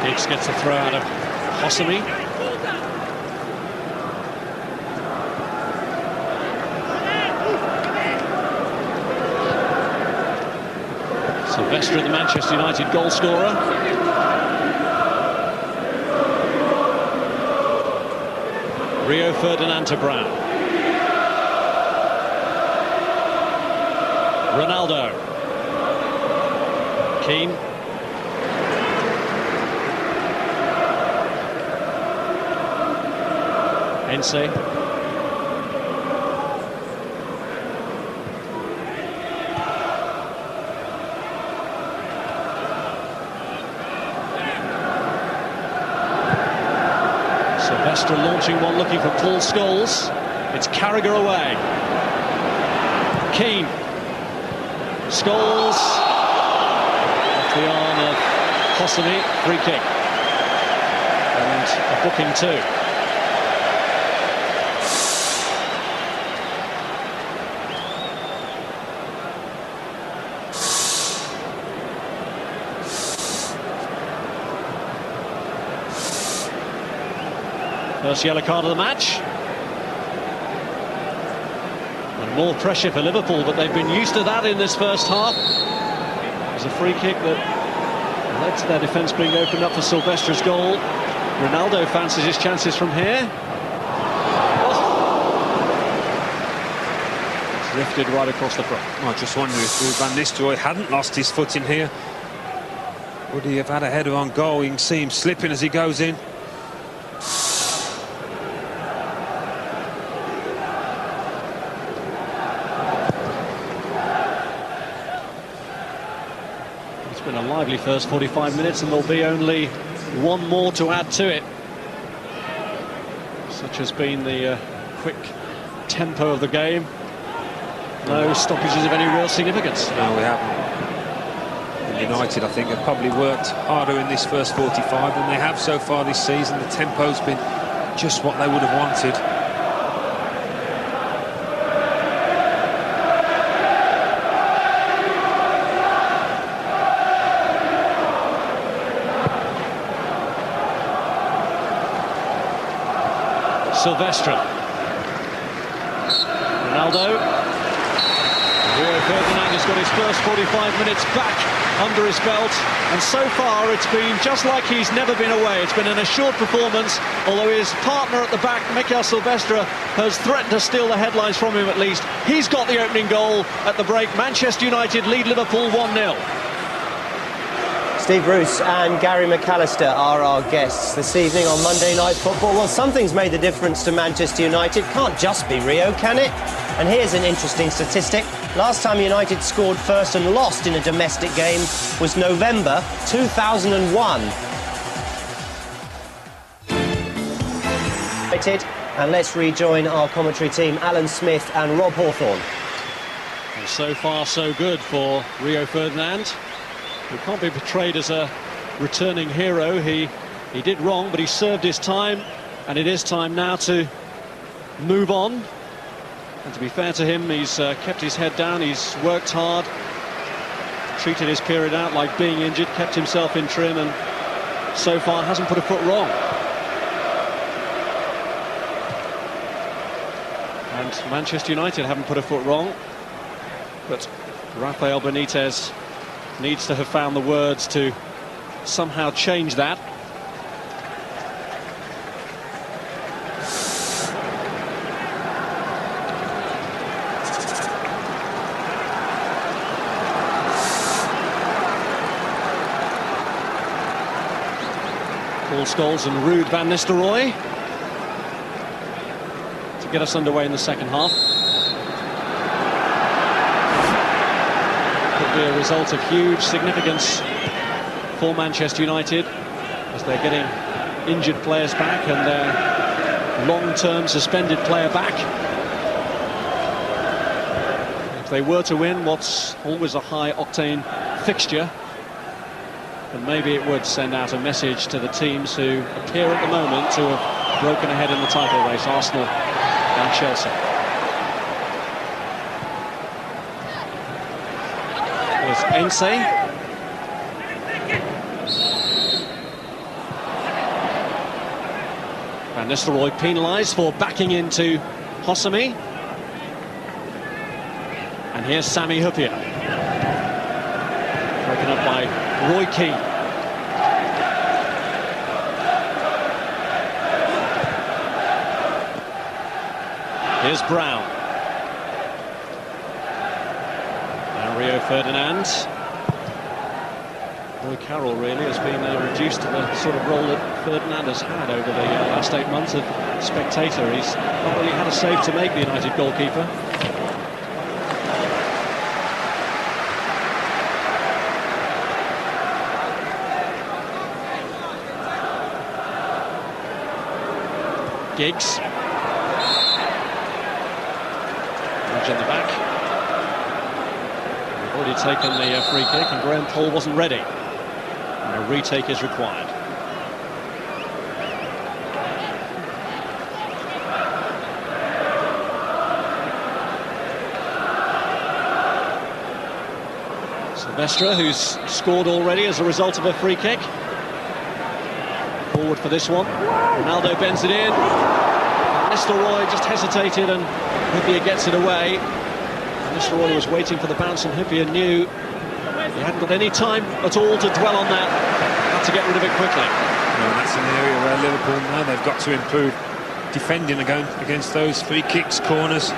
Giggs gets a throw out of Hosami. Silvestre, the Manchester United goal scorer. Rio Ferdinand to Brown. Ronaldo. Keane. Ense. Silvestre launching one, looking for Paul Scholes. It's Carragher away. Keane. Scholes. Off the arm of Hosami. Free kick. And a booking too. First yellow card of the match. And more pressure for Liverpool, but they've been used to that in this first half. There's a free kick that led to their defence being opened up for Silvestre's goal. Ronaldo fancies his chances from here. Oh. It's drifted right across the front. I just wonder if Van Nistelrooy hadn't lost his foot in here, would he have had a header on goal? You can see him slipping as he goes in. It's been a lively first 45 minutes, and there'll be only one more to add to it. Such has been the quick tempo of the game. No stoppages of any real significance. No, we haven't. And United, I think, have probably worked harder in this first 45 than they have so far this season. The tempo's been just what they would have wanted. Silvestre. Ronaldo. Rio Ferdinand has got his first 45 minutes back under his belt, and so far it's been just like he's never been away. It's been an assured performance, although his partner at the back, Mikel Silvestre, has threatened to steal the headlines from him at least. He's got the opening goal at the break. Manchester United lead Liverpool 1-0. Steve Bruce and Gary McAllister are our guests this evening on Monday Night Football. Well, something's made the difference to Manchester United. Can't just be Rio, can it? And here's an interesting statistic. Last time United scored first and lost in a domestic game was November 2001. And let's rejoin our commentary team, Alan Smith and Rob Hawthorne. And so far, so good for Rio Ferdinand. He can't be portrayed as a returning hero. He did wrong, but he served his time, and it is time now to move on. And to be fair to him, he's kept his head down, he's worked hard, treated his period out like being injured, kept himself in trim, and so far hasn't put a foot wrong. And Manchester United haven't put a foot wrong, but Rafael Benitez needs to have found the words to somehow change that. Paul Scholes and Ruud van Nistelrooy to get us underway in the second half. Could be a result of huge significance for Manchester United as they're getting injured players back and their long-term suspended player back. If they were to win what's always a high-octane fixture, and maybe it would send out a message to the teams who appear at the moment to have broken ahead in the title race, Arsenal and Chelsea. There's Ensei. Van Nistelrooy penalised for backing into Hosami. And here's Sami Hyypiä. Broken up by Roy Keane. Here's Brown. Now Rio Ferdinand. Roy Carroll really has been reduced to the sort of role that Ferdinand has had over the last 8 months of spectator. He's not really had a save to make, the United goalkeeper. Giggs. Edge in the back. We've already taken the free kick and Graham Poll wasn't ready. And a retake is required. Silvestre, who's scored already as a result of a free kick. Forward for this one. Ronaldo bends it in. Nistelrooy just hesitated and Hyypiä gets it away. Nistelrooy was waiting for the bounce and Hyypiä knew he hadn't got any time at all to dwell on that. Had to get rid of it quickly. Well, that's an area where Liverpool now they've got to improve defending against those free kicks, corners,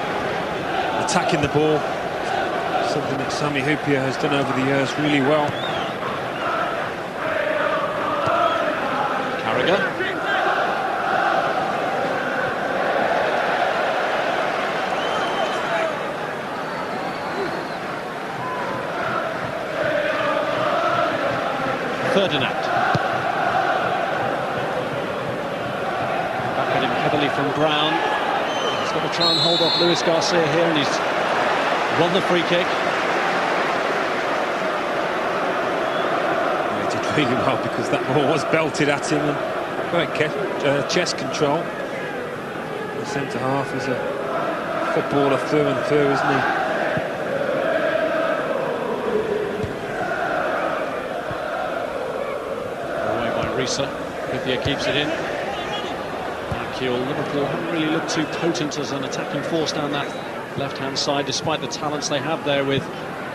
attacking the ball. Something that Sami Hyypiä has done over the years really well. Carragher. Ferdinand. Back at him heavily from Brown. He's got to try and hold off Luis Garcia here, and he's won the free kick. He did really well because that ball was belted at him and great chest control. The centre half is a footballer through and through, isn't he? Hyypiä keeps it in. Liverpool haven't really looked too potent as an attacking force down that left-hand side, despite the talents they have there with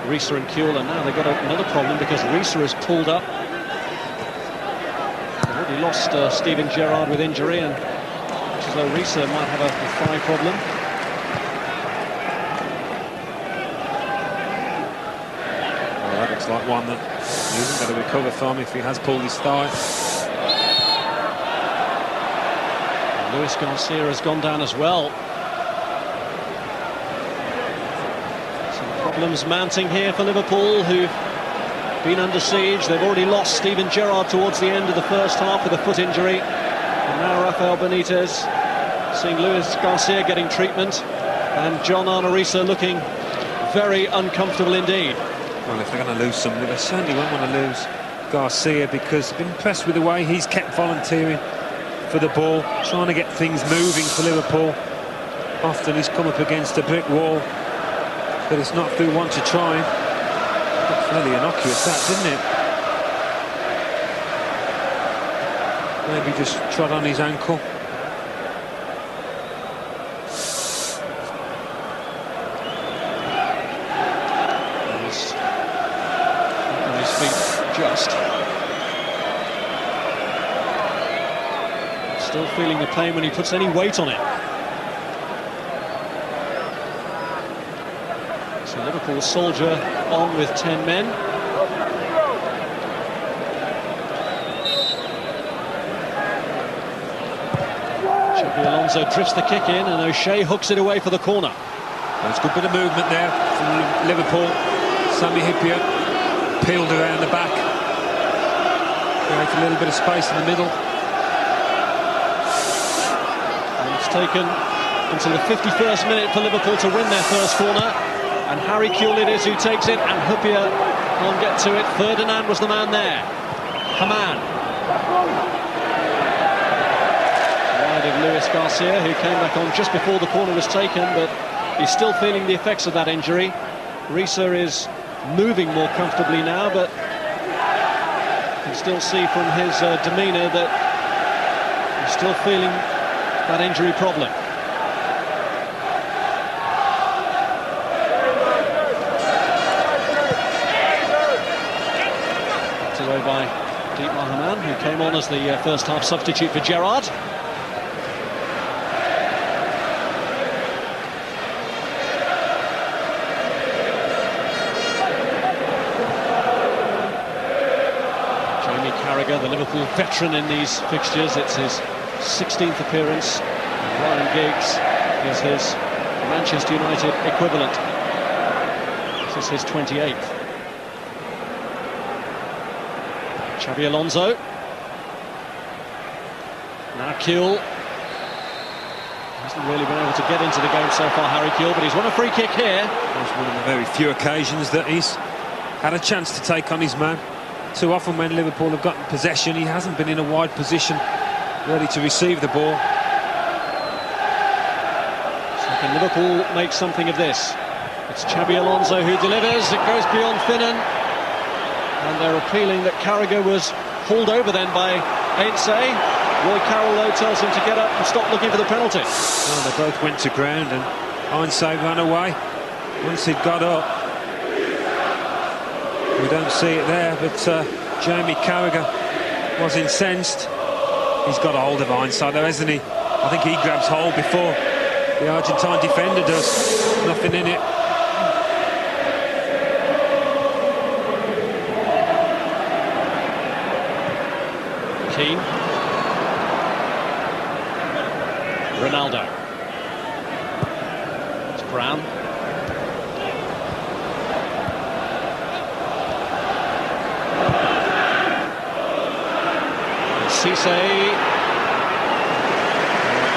Riise and Kjell. And now they've got another problem because Riise has pulled up. They've already lost Steven Gerrard with injury, and looks as though Riise might have a thigh problem. Well, that looks like one that he isn't going to recover from if he has pulled his thigh. Luis Garcia has gone down as well. Some problems mounting here for Liverpool, who've been under siege. They've already lost Steven Gerrard towards the end of the first half with a foot injury. And now Rafael Benitez seeing Luis Garcia getting treatment, and John Arne Riise looking very uncomfortable indeed. Well, if they're going to lose somebody, they certainly won't want to lose Garcia, because I've been impressed with the way he's kept volunteering for the ball, trying to get things moving for Liverpool. Often he's come up against a brick wall, but it's not through want to try. Looked fairly innocuous, that, didn't it? Maybe just trod on his ankle. Still feeling the pain when he puts any weight on it. So Liverpool soldier on with 10 men. Xabi Alonso drifts the kick in, and O'Shea hooks it away for the corner. There's a good bit of movement there from Liverpool. Sami Hyypiä peeled around the back. Create a little bit of space in the middle. And it's taken until the 51st minute for Liverpool to win their first corner. And Harry Kewell it is who takes it, and Hyypiä can't get to it. Ferdinand was the man there. Hamann. Wide of Luis Garcia, who came back on just before the corner was taken, but he's still feeling the effects of that injury. Risa is moving more comfortably now, but you can still see from his demeanour that he's still feeling that injury problem. Knocked away by Dietmar Hamann, who came on as the first half substitute for Gerrard. The Liverpool veteran in these fixtures, it's his 16th appearance. Ryan Giggs is his Manchester United equivalent. This is his 28th. Xabi Alonso. Now Kewell. Hasn't really been able to get into the game so far, Harry Kewell, but he's won a free kick here. It's one of the very few occasions that he's had a chance to take on his man. Too often when Liverpool have gotten possession, he hasn't been in a wide position ready to receive the ball. So can Liverpool make something of this? It's Xabi Alonso who delivers. It goes beyond Finnan, and they're appealing that Carragher was hauled over then by Heinze. Roy Carroll though tells him to get up and stop looking for the penalty. Well, they both went to ground and Heinze ran away once he'd got up. We don't see it there, but Jamie Carragher was incensed. He's got a hold of Heinze though, hasn't he? I think he grabs hold before the Argentine defender does. Nothing in it. Keane. Ronaldo. It's Brown.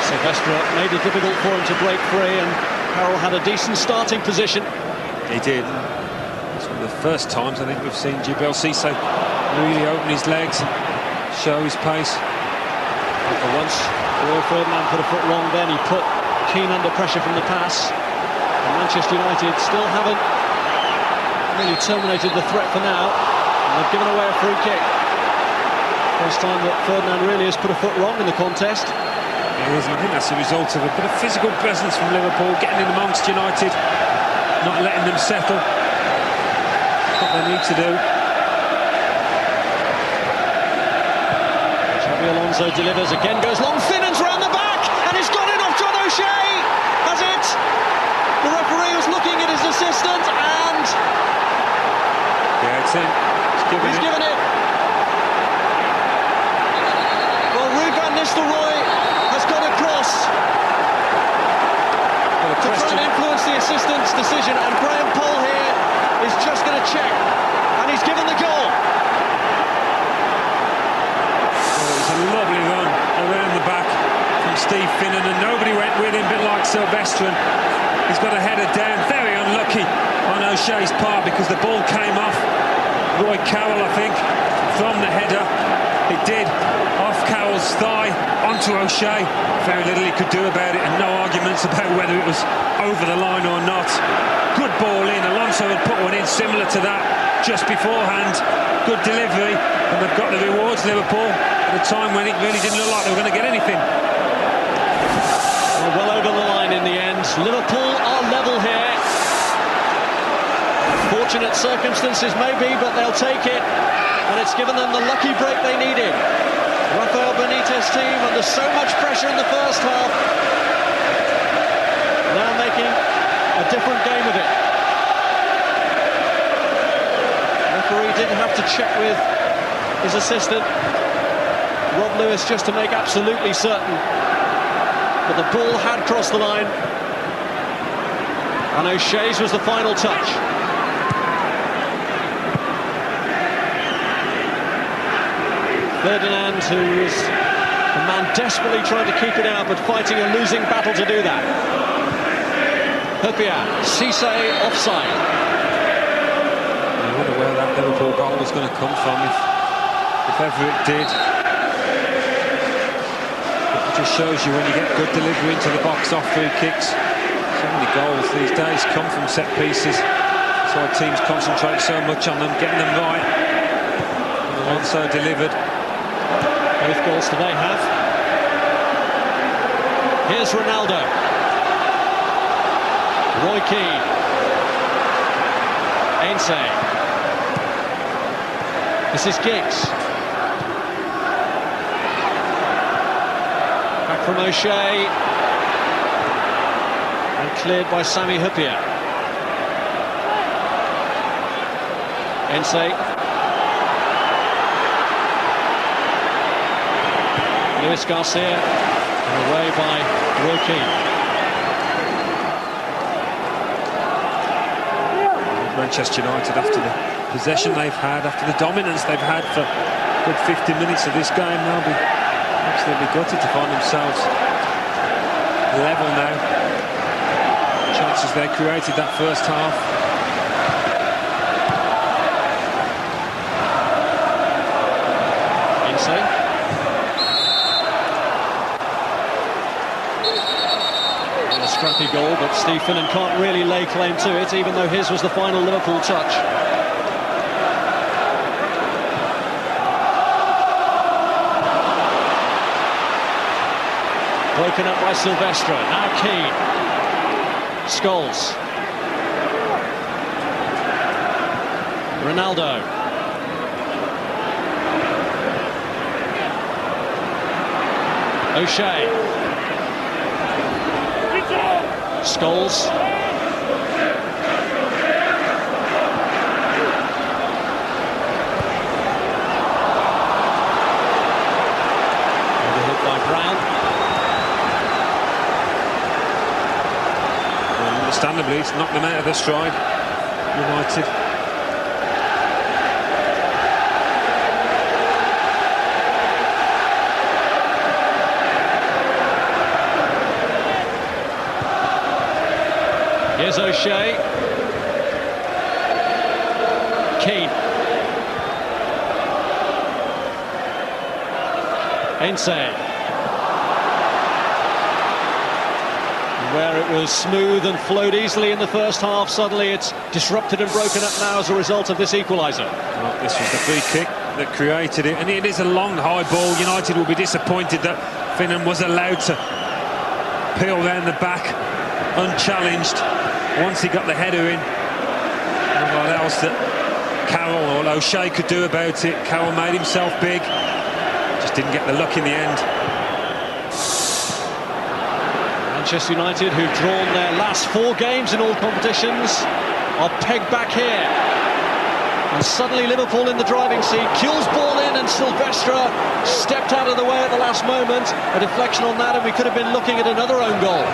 Silvestre made it difficult for him to break free, and Carroll had a decent starting position. He did. It's one of the first times I think we've seen Djibril Cissé really open his legs and show his pace. And for once, Rio Ferdinand put a foot wrong then. He put Keane under pressure from the pass. And Manchester United still haven't really terminated the threat for now. And they've given away a free kick. First time that Ferdinand really has put a foot wrong in the contest. It is, I think that's a result of a bit of physical presence from Liverpool, getting in amongst United, not letting them settle. What they need to do. Xabi Alonso delivers, again goes long, Finnan's round the back, and it's got it off John O'Shea! Has it? The referee was looking at his assistant, and... Yeah, it's in. He's given it. Nistelrooy has got across to try and influence the assistant's decision, and Graham Poll here is just going to check, and he's given the goal. Well, it was a lovely run around the back from Steve Finnan, and nobody went with him, a bit like Silvestre. He's got a header down, very unlucky on O'Shea's part because the ball came off Roy Carroll, I think, from the header. It did, off Carroll's thigh, onto O'Shea. Very little he could do about it, and no arguments about whether it was over the line or not. Good ball in. Alonso had put one in similar to that just beforehand. Good delivery, and they've got the rewards, Liverpool, at a time when it really didn't look like they were going to get anything. Well over the line in the end. Liverpool are level here. Fortunate circumstances maybe, but they'll take it. And it's given them the lucky break they needed. Rafael Benitez team under so much pressure in the first half, now making a different game of it. The referee didn't have to check with his assistant, Rob Lewis, just to make absolutely certain that the ball had crossed the line, and O'Shea's was the final touch. Ferdinand, who was a man desperately trying to keep it out, but fighting a losing battle to do that. Hupia, Cisse offside. I wonder where that Liverpool goal was going to come from, if ever it did. It just shows you when you get good delivery into the box off free kicks. So many goals these days come from set pieces. That's why teams concentrate so much on them, getting them right. And Alonso delivered. Both goals today have. Here's Ronaldo. Roy Keane. Ainse. This is Giggs. Back from O'Shea. And cleared by Sami Hupia. Ainse. Luis Garcia, and away by Roy Keane. Manchester United, after the possession they've had, after the dominance they've had for a good 50 minutes of this game, they'll be absolutely gutted to find themselves level now. Chances they created that first half. Insane. Scrappy goal, but Steve Finnan can't really lay claim to it, even though his was the final Liverpool touch. Broken up by Silvestre, now Keane. Scholes. Ronaldo. O'Shea. Scholes. Overhit by Brown. Well, understandably, it's knocked them out of their stride. United. Here's O'Shea. Keane. Ainse. Where it was smooth and flowed easily in the first half, suddenly it's disrupted and broken up now as a result of this equaliser. Well, this was the free kick that created it, and it is a long high ball. United will be disappointed that Finnan was allowed to peel down the back unchallenged. Once he got the header in, and what else that Carroll or O'Shea could do about it. Carroll made himself big, just didn't get the luck in the end. Manchester United, who've drawn their last 4 games in all competitions, are pegged back here. And suddenly Liverpool in the driving seat. Kuhl's ball in, and Silvestre stepped out of the way at the last moment. A deflection on that, and we could have been looking at another own goal.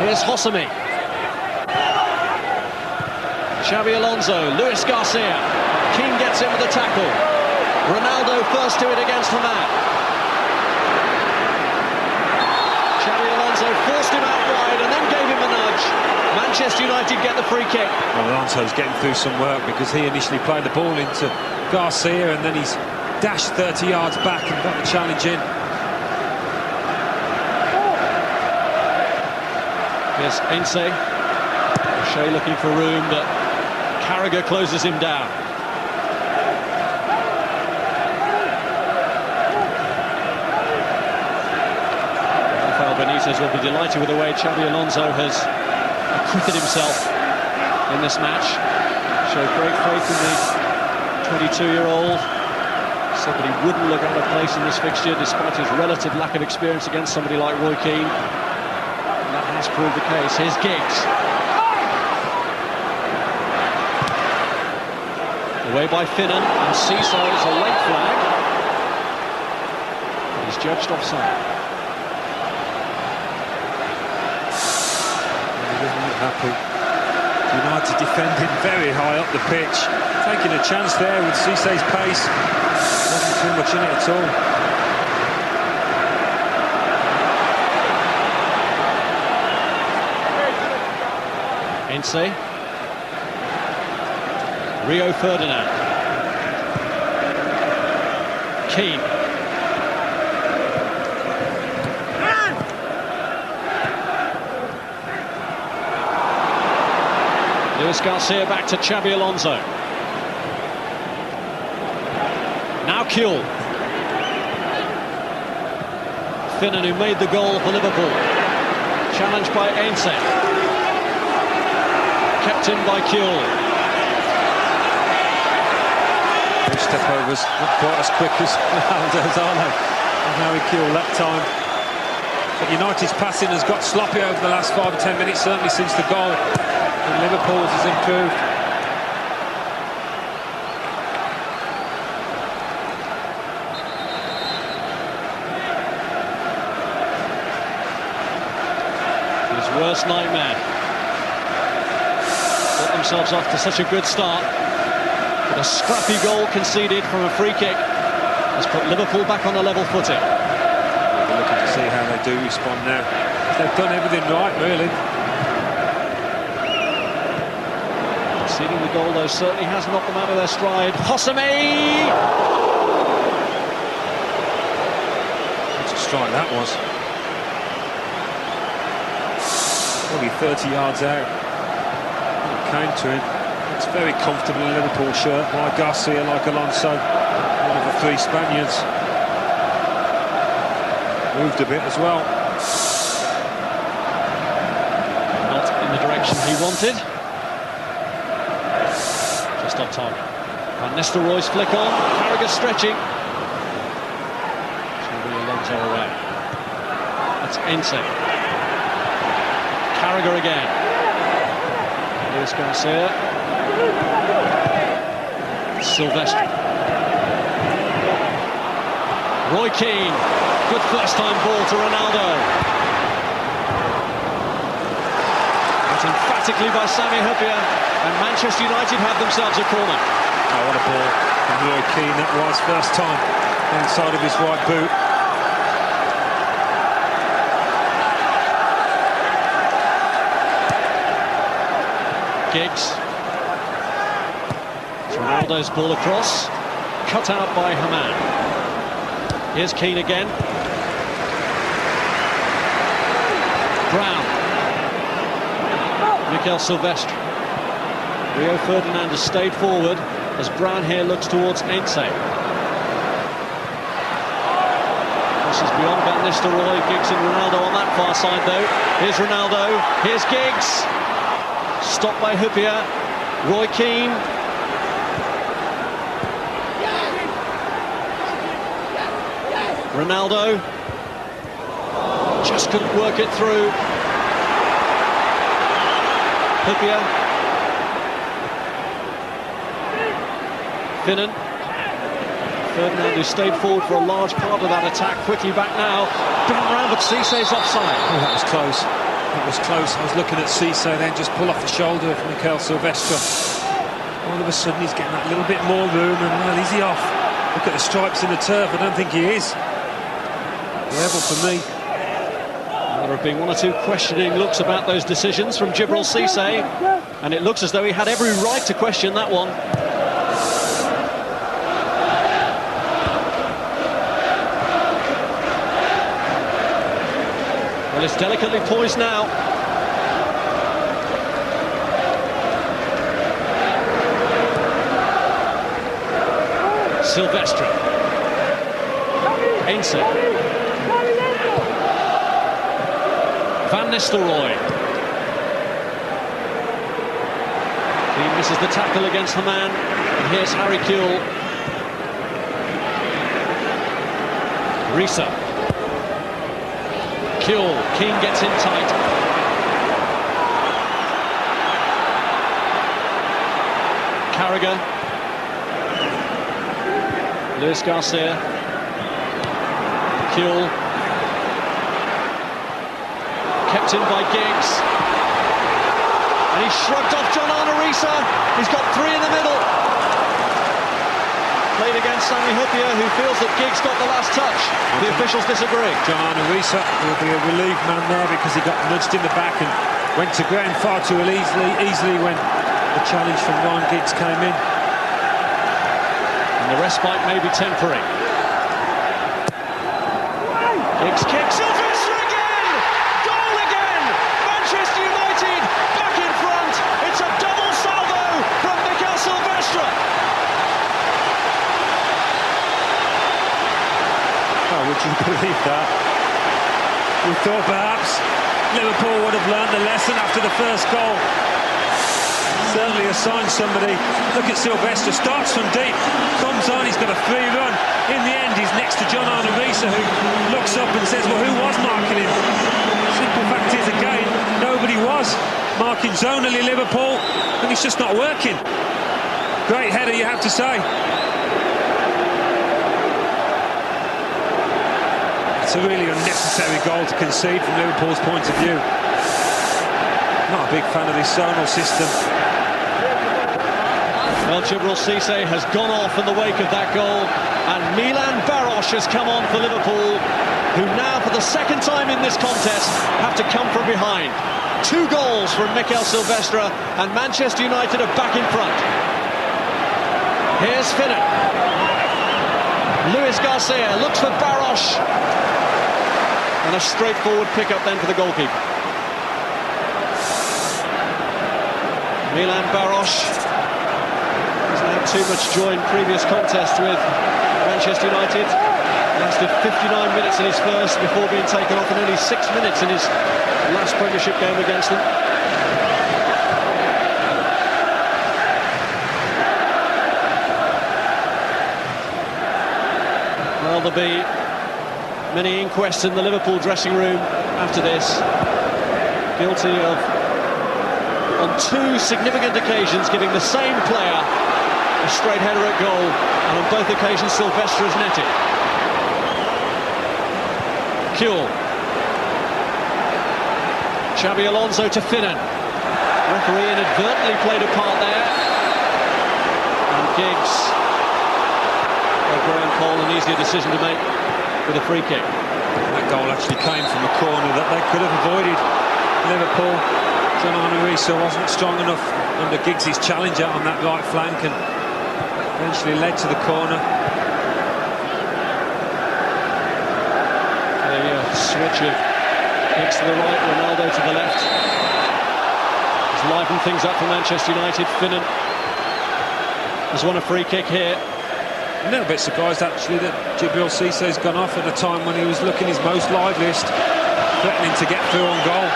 Here's Hosami. Xabi Alonso, Luis Garcia. Keane gets in with the tackle. Ronaldo first to it against Haman. Xabi Alonso forced him out wide and then gave him a nudge. Manchester United get the free kick. Well, Alonso's getting through some work because he initially played the ball into Garcia and then he's dashed 30 yards back and got the challenge in. Here's Ainse. O'Shea looking for room, but Carragher closes him down. Rafael Benitez will be delighted with the way Xabi Alonso has acquitted himself in this match. Showed great faith in the 22-year-old. Somebody wouldn't look out of place in this fixture, despite his relative lack of experience against somebody like Roy Keane. And that has proved the case. Here's Giggs. Away by Finnan, and Cisse is a late flag. He's judged offside. He doesn't look happy. United defending very high up the pitch, taking a chance there with Cisse's pace. Wasn't too much in it at all. Ince. Rio Ferdinand. Keane. Luis Garcia back to Xabi Alonso. Now Kuhl. Finnan, who made the goal for Liverpool. Challenged by Ince. Kept in by Kuhl. Step overs, not quite as quick as Ronaldo's, are they? And Harry Kuhl that time. But United's passing has got sloppy over the last 5 or 10 minutes, certainly since the goal. And Liverpool's has improved. His worst nightmare. Got themselves off to such a good start. But a scrappy goal conceded from a free kick has put Liverpool back on a level footing. We're looking to see how they do respond now. They've done everything right, really. Conceding the goal, though, certainly has knocked them out of their stride. Hosame! What a strike that was. Probably 30 yards out. It came to him. It's very comfortable in a Liverpool shirt, like Garcia, like Alonso, one of the 3 Spaniards. Moved a bit as well. Not in the direction he wanted. Just off target. Van Nistelrooy's flick on, Carragher stretching. Xabi Alonso away. That's Ince. Carragher again. Luis Garcia. Silvestre. Roy Keane. Good first time ball to Ronaldo. But emphatically by Sami Hyypiä, and Manchester United have themselves a corner. Oh, what a ball from Roy Keane that was, first time inside of his right boot. Giggs. It's Ronaldo's ball across, cut out by Haman. Here's Keane again. Brown. Mikel Silvestre. Rio Ferdinand has stayed forward as Brown here looks towards Ince. Crosses beyond Van Nistelrooy. Giggs and Ronaldo on that far side though. Here's Ronaldo. Here's Giggs. Stopped by Hyypiä. Roy Keane. Ronaldo just couldn't work it through. Hyypiä. Finnan. Ferdinand, who stayed forward for a large part of that attack, quickly back now. Didn't round, but Cisse's offside. Oh, that was close. That was close. I was looking at Cisse then just pull off the shoulder of Mikel Silvestre. All of a sudden he's getting that little bit more room, and well, is he off? Look at the stripes in the turf. I don't think he is. Level for me. There have been 1 or 2 questioning looks about those decisions from Djibril Cisse, and it looks as though he had every right to question that one. Well, it's delicately poised now. Silvestre. Ince. Van Nistelrooy. He misses the tackle against Haman. And here's Harry Kuhl. Risa. Kuhl. Keane gets in tight. Carragher. Luis Garcia. Kuhl. Kept in by Giggs. And he shrugged off John Arne-Risa. He's got three in the middle. Played against Stanley Huppier, who feels that Giggs got the last touch. The officials disagree. John Arne-Risa will be a relieved man there because he got nudged in the back and went to ground far too easily when the challenge from Ryan Giggs came in. And the respite may be temporary. Giggs kicks Sylvester again! Goal again! Manchester United back in front. It's a double salvo from Mikel Silvestre. Oh, would you believe that? We thought perhaps Liverpool would have learned the lesson after the first goal. Certainly assigned somebody. Look at Silvestre, starts from deep, comes on, he's got a free run. In the end, he's next to John Arne-Risa, who looks up and says, well, who was marking him? Simple fact is, again, nobody was marking zonally Liverpool, and it's just not working. Great header, you have to say. It's a really unnecessary goal to concede from Liverpool's point of view. Not a big fan of this zonal system. Well, Djibril Cissé has gone off in the wake of that goal, and Milan Baros has come on for Liverpool, who now, for the second time in this contest, have to come from behind. 2 goals from Mikel Silvestre, and Manchester United are back in front. Here's Finnan. Luis Garcia looks for Baros. And a straightforward pick-up then for the goalkeeper. Milan Baros has had too much joy in previous contests with Manchester United. Lasted 59 minutes in his first before being taken off, and only 6 minutes in his last Premiership game against them. Well, there'll be many inquests in the Liverpool dressing room after this. Guilty of, on 2 significant occasions, giving the same player a straight header at goal, and on both occasions Silvestre has netted. Kuhl. Xabi Alonso to Finnan. Referee inadvertently played a part there. And Giggs, Graham Cole, an easier decision to make with a free kick. That goal actually came from a corner that they could have avoided. Liverpool, John Arne-Risa wasn't strong enough under Giggs' challenger on that right flank, and eventually led to the corner. A switch of Giggs to the right, Ronaldo to the left. It's livened things up for Manchester United. Finnan has won a free kick here. A little bit surprised actually that Djibril Cissé's gone off at a time when he was looking his most liveliest, threatening to get through on goal.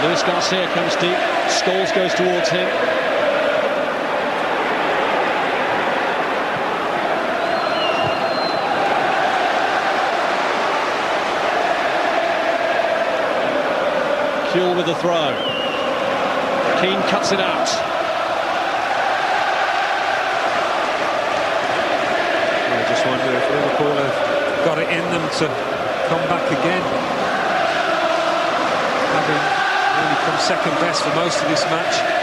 Luis Garcia comes deep, Scholes goes towards him. Kuhl with the throw. Keane cuts it out. I just wonder if Liverpool have got it in them to come back again, having really come second best for most of this match.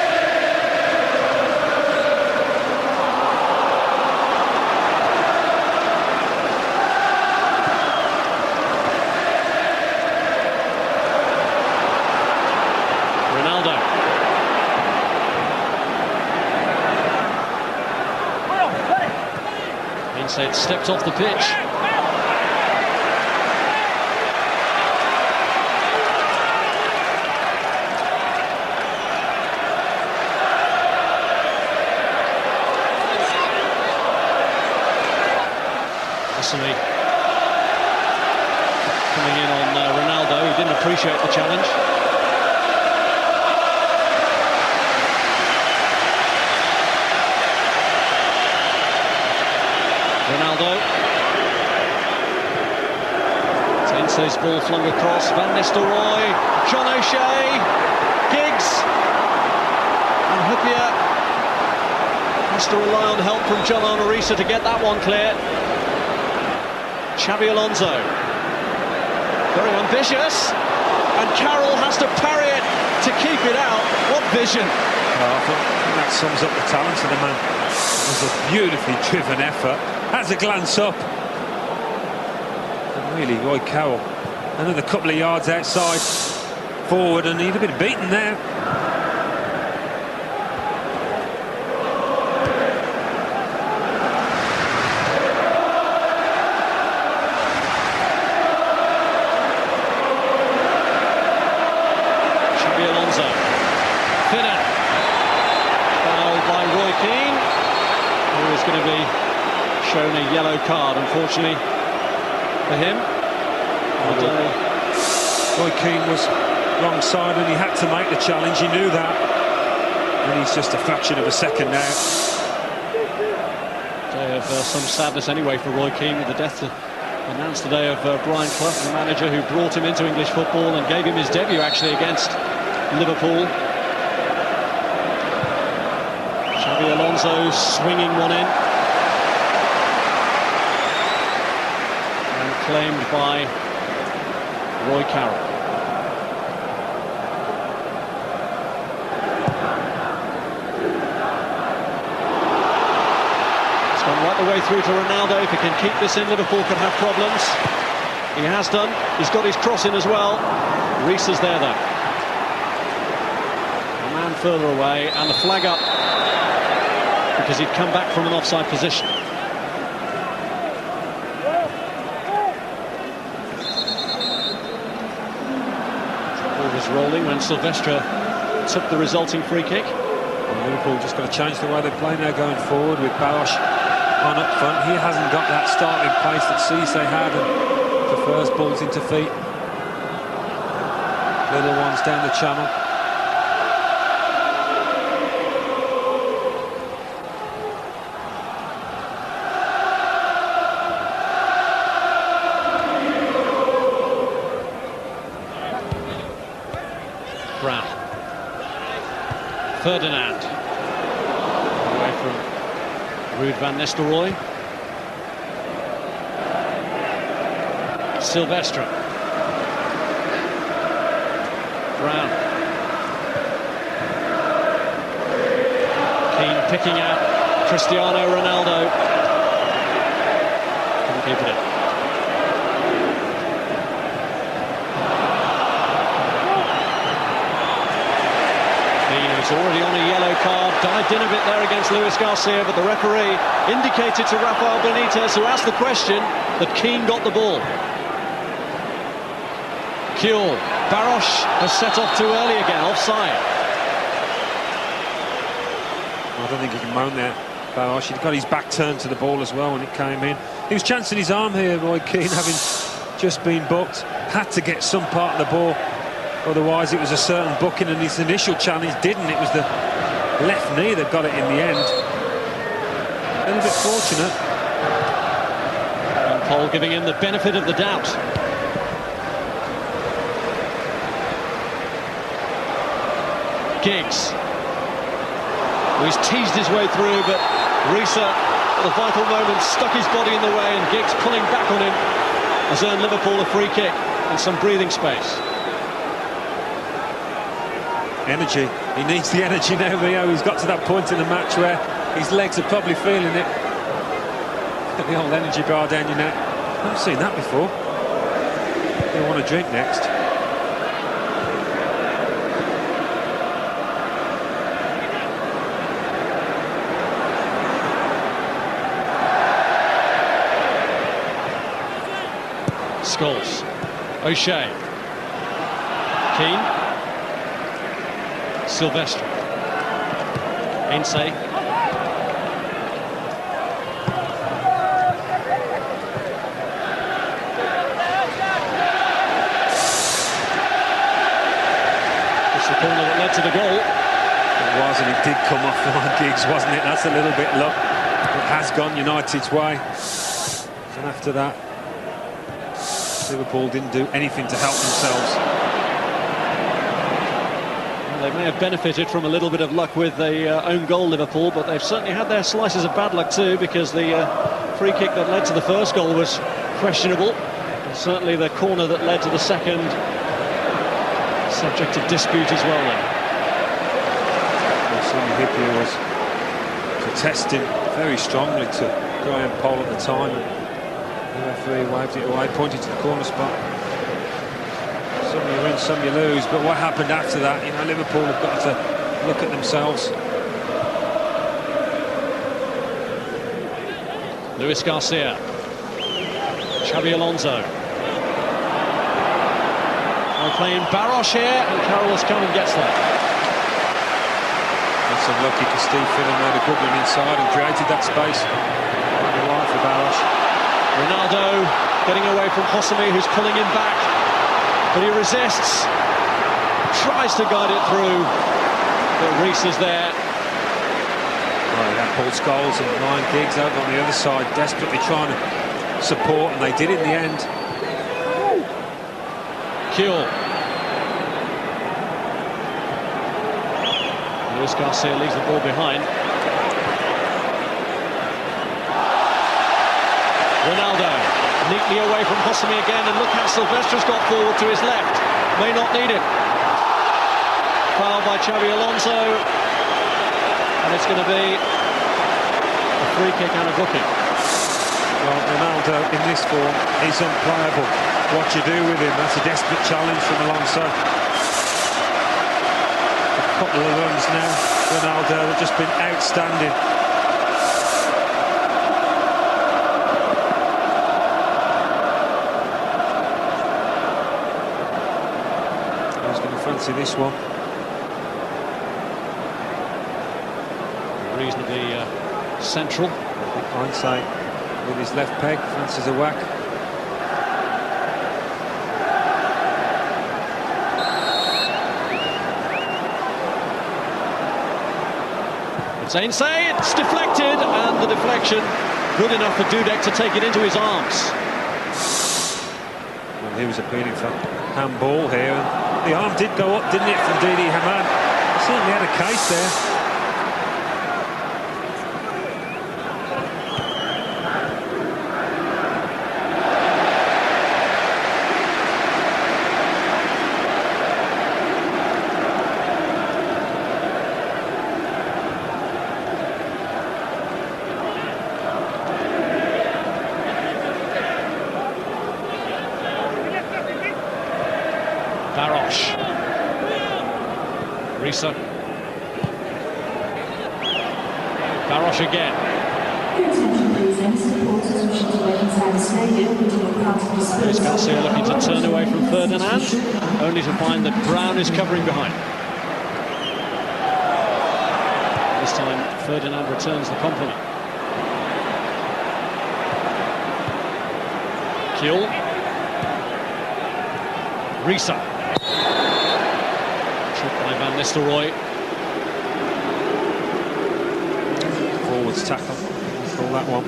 Inside stepped off the pitch. Possibly coming in on Ronaldo, who didn't appreciate the challenge. Ronaldo. Insay's ball flung across, Van Nistelrooy, John O'Shea, Giggs, and Hyypiä has to rely on help from John Arnorisa to get that one clear. Xabi Alonso, very ambitious, and Carroll has to parry it to keep it out. What vision! I think that sums up the talent of the man. It was a beautifully driven effort. Has a glance up. And really, Roy Carroll, another couple of yards outside, forward, and he'd have been beaten there. Xabi Alonso, thinner, fouled by Roy Keane, who is going to be shown a yellow card, unfortunately for him. Roy Keane was wrong side and he had to make the challenge, he knew that, and he's just a fraction of a second now. Day of some sadness anyway for Roy Keane, with the death announced today of Brian Clough, the manager who brought him into English football and gave him his debut actually against Liverpool. Xabi Alonso swinging one in, and claimed by Roy Carroll. It's gone right the way through to Ronaldo. If he can keep this in, Liverpool could have problems. He has done. He's got his cross in as well. Reece is there though. A man further away, and the flag up because he'd come back from an offside position. Rolling when Silvestre took the resulting free kick. Well, Liverpool just got to change the way they play now going forward, with Baros on up front. He hasn't got that starting pace that Cisse had and prefers balls into feet. Little ones down the channel. Brown, Ferdinand, away from Ruud van Nistelrooy. Silvestre, Brown, Keane picking out Cristiano Ronaldo, couldn't keep it in. He's already on a yellow card, dived in a bit there against Luis Garcia, but the referee indicated to Rafael Benitez, who asked the question, that Keane got the ball. Kjell, Baros has set off too early again, offside. I don't think he can moan there, Baros. He'd got his back turned to the ball as well when it came in. He was chancing his arm here, Roy Keane, having just been booked. Had to get some part of the ball. Otherwise, it was a certain booking, and his initial challenge didn't. It was the left knee that got it in the end. A little bit fortunate. And Paul giving him the benefit of the doubt. Giggs. He's teased his way through, but Reece, at the vital moment, stuck his body in the way, and Giggs pulling back on him has earned Liverpool a free kick and some breathing space. Energy. He needs the energy now, Rio. He's got to that point in the match where his legs are probably feeling it. Get the old energy bar down your neck. I haven't seen that before. You'll want a drink next. Scholes, O'Shea, Keane, Silvestre, Insay, it's the corner that led to the goal. It was, and it did come off Ryan Giggs, wasn't it? That's a little bit luck. It has gone United's way, and after that, Liverpool didn't do anything to help themselves. Well, they may have benefited from a little bit of luck with the own goal, Liverpool, but they've certainly had their slices of bad luck too, because the free kick that led to the first goal was questionable. And certainly the corner that led to the second, subject to dispute as well then. Sonny Hippier was protesting very strongly to Graham Poll at the time. The referee waved it away, pointed to the corner spot. Some you win, some you lose, but what happened after that, you know, Liverpool have got to look at themselves. Luis Garcia, Xabi Alonso. They're playing Barros here, and Carroll has come and gets there. That's unlucky because Steve Finnan made a good one inside and created that space. Quite a line for Barros. Ronaldo getting away from Hosami, who's pulling him back, but he resists, tries to guide it through, but Reece is there. Well, they had Paul Scholes and Ryan Giggs over on the other side, desperately trying to support, and they did in the end. Kuehl. Luis Garcia leaves the ball behind. Ronaldo neatly away from Hosami again, and look how Silvestra's got forward to his left. May not need it. Foul by Xabi Alonso, and it's going to be a free kick and a booking. Well, Ronaldo in this form is unplayable. What you do with him, that's a desperate challenge from Alonso. A couple of runs now, Ronaldo have just been outstanding. Who's going to fancy this one? Reasonably central. I'd say with his left peg, fancies a whack. It's deflected, and the deflection good enough for Dudek to take it into his arms. Well, he was appealing for handball here, and the arm did go up, didn't it, from Didi Hamann? He certainly had a case there. Barros. Risa. Barros again. Luis Garcia looking to turn away from Ferdinand, only to find that Brown is covering behind. This time Ferdinand returns the compliment. Kuehl. Risa. Tripped by Van Nistelrooy. Forwards tackle, call that one.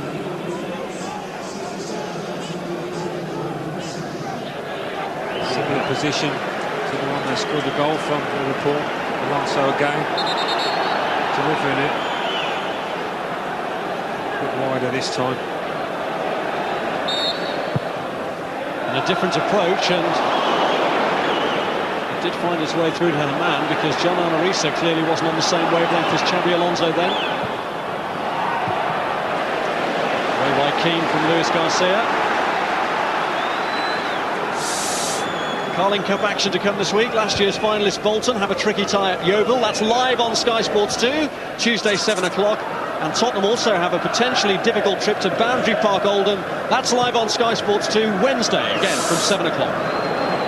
Similar position to the one they scored the goal from, Liverpool. Alonso again, delivering it. A bit wider this time. And a different approach, and did find his way through to Hamann, because John Arisa clearly wasn't on the same wavelength as Xabi Alonso then. Way wide keen from Luis Garcia. Carling Cup action to come this week. Last year's finalists Bolton have a tricky tie at Yeovil. That's live on Sky Sports 2, Tuesday 7 o'clock. And Tottenham also have a potentially difficult trip to Boundary Park Oldham. That's live on Sky Sports 2, Wednesday, again from 7 o'clock.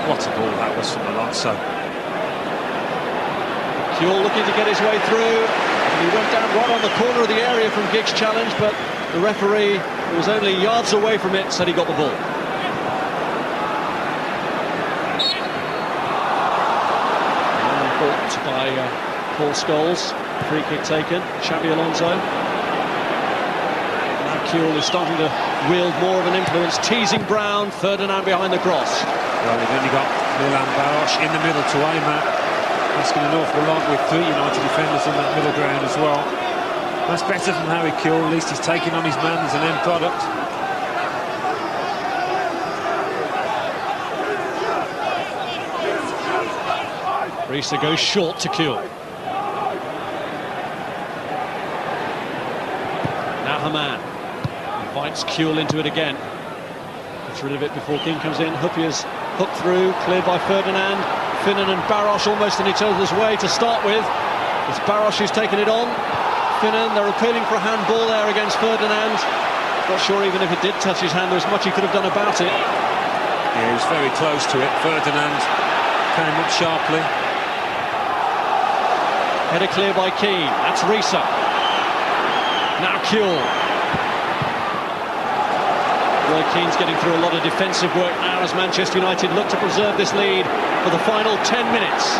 What a ball that was from Alonso. Kuehl looking to get his way through. And he went down right on the corner of the area from Giggs' challenge, but the referee, who was only yards away from it, said he got the ball. Caught by Paul Scholes. Free kick taken. Xabi Alonso. Now Kewell is starting to wield more of an influence, teasing Brown, Ferdinand behind the cross. Well, they've only got Milan Baroš in the middle to aim at. Asking an awful lot with 3 United defenders in that middle ground as well. That's better from Harry Kewell, at least he's taking on his man as an end product. Risa goes short to Kewell. Now Haman invites Kewell into it again. Gets rid of it before King comes in. Huppier's hooked through, cleared by Ferdinand. Finnan and Baroš almost in each other's way to start with. It's Baroš who's taken it on. Finnan, they're appealing for a handball there against Ferdinand. Not sure even if it did touch his hand, there was much he could have done about it. Yeah, he was very close to it. Ferdinand came up sharply. Header clear by Keane. That's Risa. Now Kewell. Roy Keane's getting through a lot of defensive work now as Manchester United look to preserve this lead for the final 10 minutes.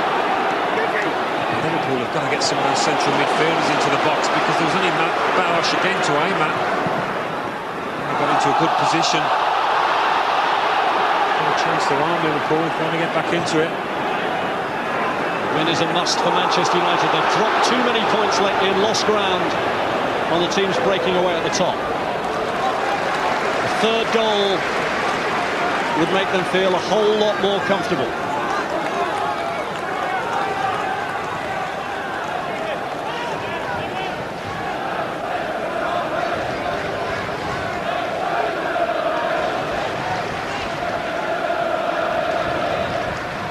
Liverpool have got to get some of those central midfielders into the box because there was only Baroš again to aim at. They got into a good position. Got a chance to arm Liverpool if they want to get back into it. Win is a must for Manchester United. They've dropped too many points lately and lost ground on the teams breaking away at the top. The third goal would make them feel a whole lot more comfortable.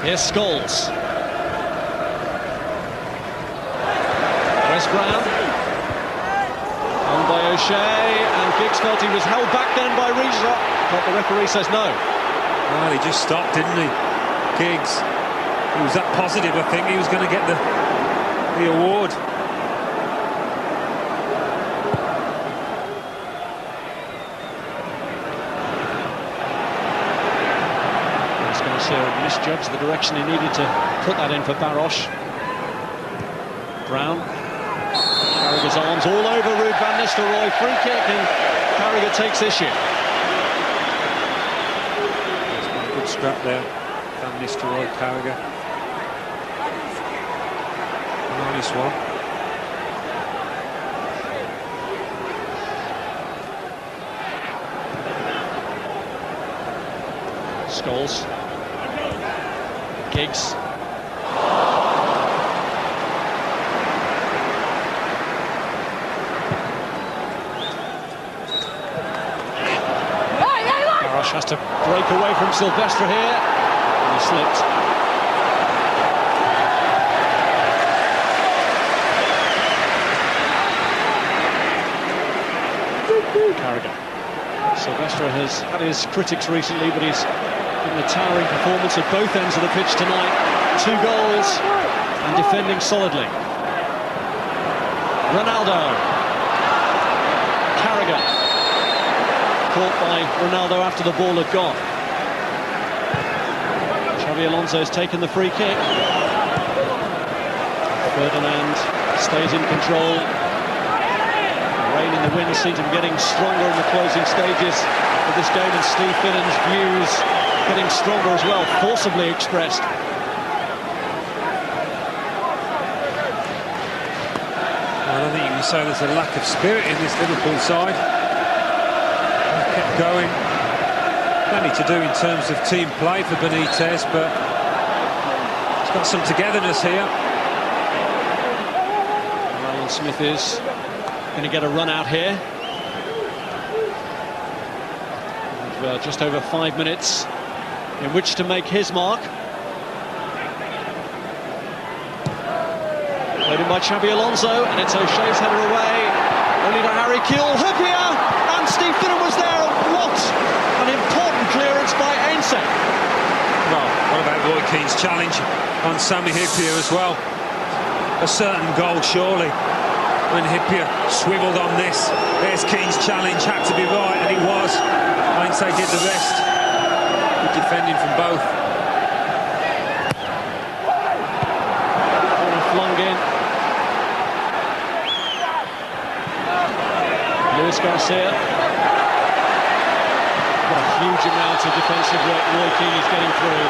Here's Scholes. Wes Brown. On by O'Shea, and Giggs felt he was held back then by Risa, but the referee says no. Well, he just stopped, didn't he? Giggs. He was that positive, I think he was going to get the award. Misjudged the direction he needed to put that in for Baroš. Brown. Carragher's arms all over Ruud van Nistelrooy. Free kick, and Carragher takes issue. There's been a good scrap there. Van Nistelrooy, Carragher. Nice one. Scholes. Giggs. Baroš has to break away from Silvestre here, and he slipped. Carragher. Silvestre has had his critics recently, but he's given a towering performance at both ends of the pitch tonight. 2 goals and defending solidly. Ronaldo. Carragher. Caught by Ronaldo after the ball had gone. Xabi Alonso's taken the free kick. Ferdinand stays in control. The rain and the wind seem to be getting stronger in the closing stages of this game, and Steve Finnan's views getting stronger as well, forcibly expressed. I don't think you can say there's a lack of spirit in this Liverpool side. They've kept going. Plenty to do in terms of team play for Benitez, but he's got some togetherness here. Alan Smith is going to get a run out here. With, just over 5 minutes in which to make his mark. Played in by Xabi Alonso, and it's O'Shea's header away. Only to Harry Kewell. Huppier! And Steve Finnan was there. What an important clearance by Ainse. Well, what about Roy Keane's challenge on Sami Hyypiä as well? A certain goal, surely. When Hyypiä swiveled on this, there's Keane's challenge, had to be right, and it was. Ainse did the rest. Good defending from both. Flung in. Luis Garcia. huge amount of defensive work Roy Keane is getting through.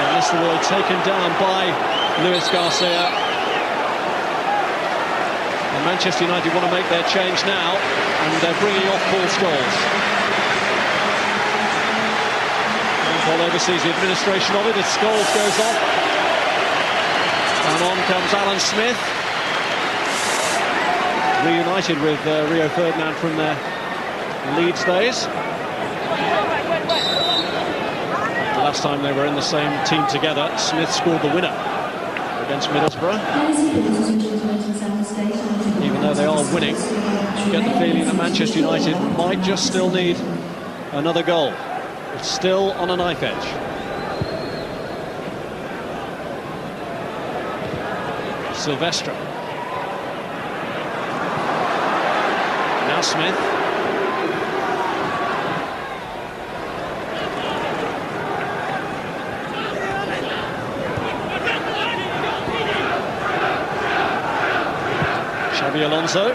And Nistelrooy taken down by Luis Garcia. And Manchester United want to make their change now, and they're bringing off Paul Scholes. And Paul oversees the administration of it as Scholes goes off. And on comes Alan Smith. Reunited with Rio Ferdinand from their Leeds days. The last time they were in the same team together, Smith scored the winner against Middlesbrough. Even though they are winning, you get the feeling that Manchester United might just still need another goal. It's still on a knife edge. Silvestre. Now Smith. Xabi Alonso.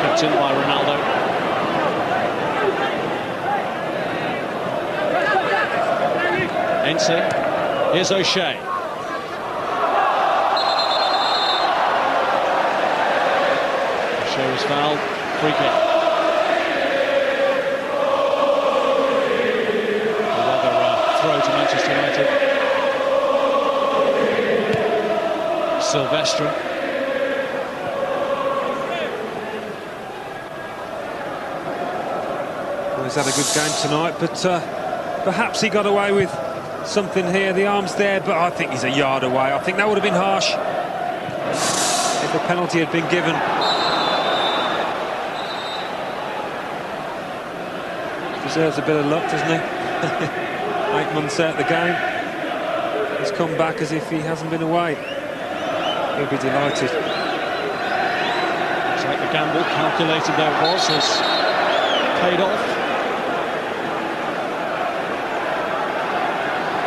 Picked in by Ronaldo. Ainsley. Here's O'Shea. O'Shea was fouled. Free kick. Another throw to Manchester United. Silvestre. Well, he's had a good game tonight, but perhaps he got away with something here. The arm's there, but I think he's a yard away. I think that would have been harsh if a penalty had been given. Deserves a bit of luck, doesn't he? 8 months out of the game. He's come back as if he hasn't been away. He'll be delighted. Looks like the gamble, calculated though it was, has paid off.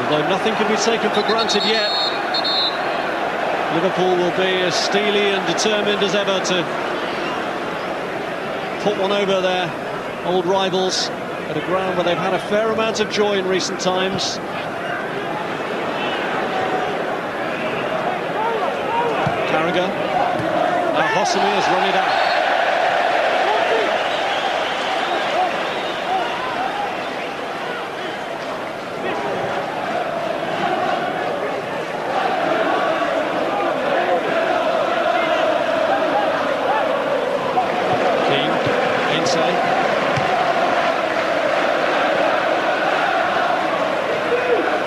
Although nothing can be taken for granted yet. Liverpool will be as steely and determined as ever to put one over their old rivals at a ground where they've had a fair amount of joy in recent times. Carragher. Now Hosami has run it out. Keane, Ainsley.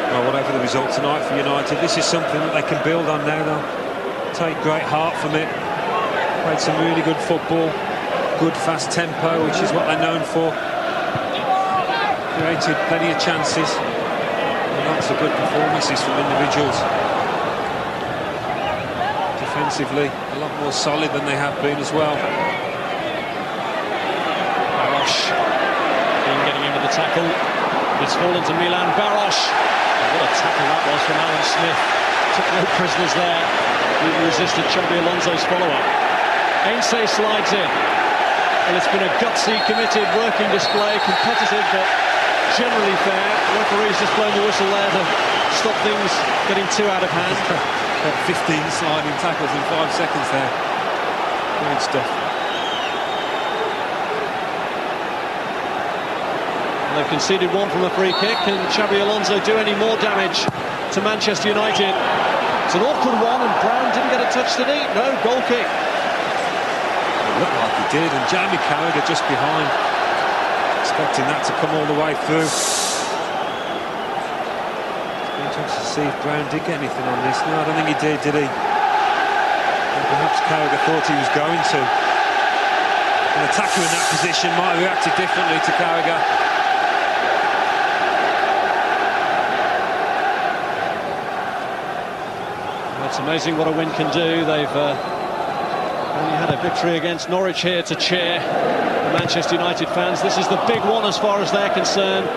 Well, whatever the result tonight for United, this is something that they can build on now, though. Take great heart from it. Played some really good football, good fast tempo, which is what they're known for. Created plenty of chances, and lots of good performances from individuals. Defensively, a lot more solid than they have been as well. Barosh. Keane getting into the tackle. It's fallen to Milan Barosh. And what a tackle that was from Alan Smith. Took no prisoners there. He resisted Xabi Alonso's follow-up. Ainsley slides in. Well, it's been a gutsy, committed, working display, competitive, but generally fair. Referee's just blown the whistle there to stop things getting too out of hand. 15 sliding tackles in 5 seconds there. Great stuff. They've conceded one from a free kick. Can Xabi Alonso do any more damage to Manchester United? It's an awkward one, and Brown didn't get a touch, did he? No, goal kick. It looked like he did, and Jamie Carragher just behind, expecting that to come all the way through. It's interesting to see if Brown did get anything on this. No, I don't think he did he? And perhaps Carragher thought he was going to. An attacker in that position might have reacted differently to Carragher. It's amazing what a win can do. They've only had a victory against Norwich here to cheer the Manchester United fans. This is the big one as far as they're concerned.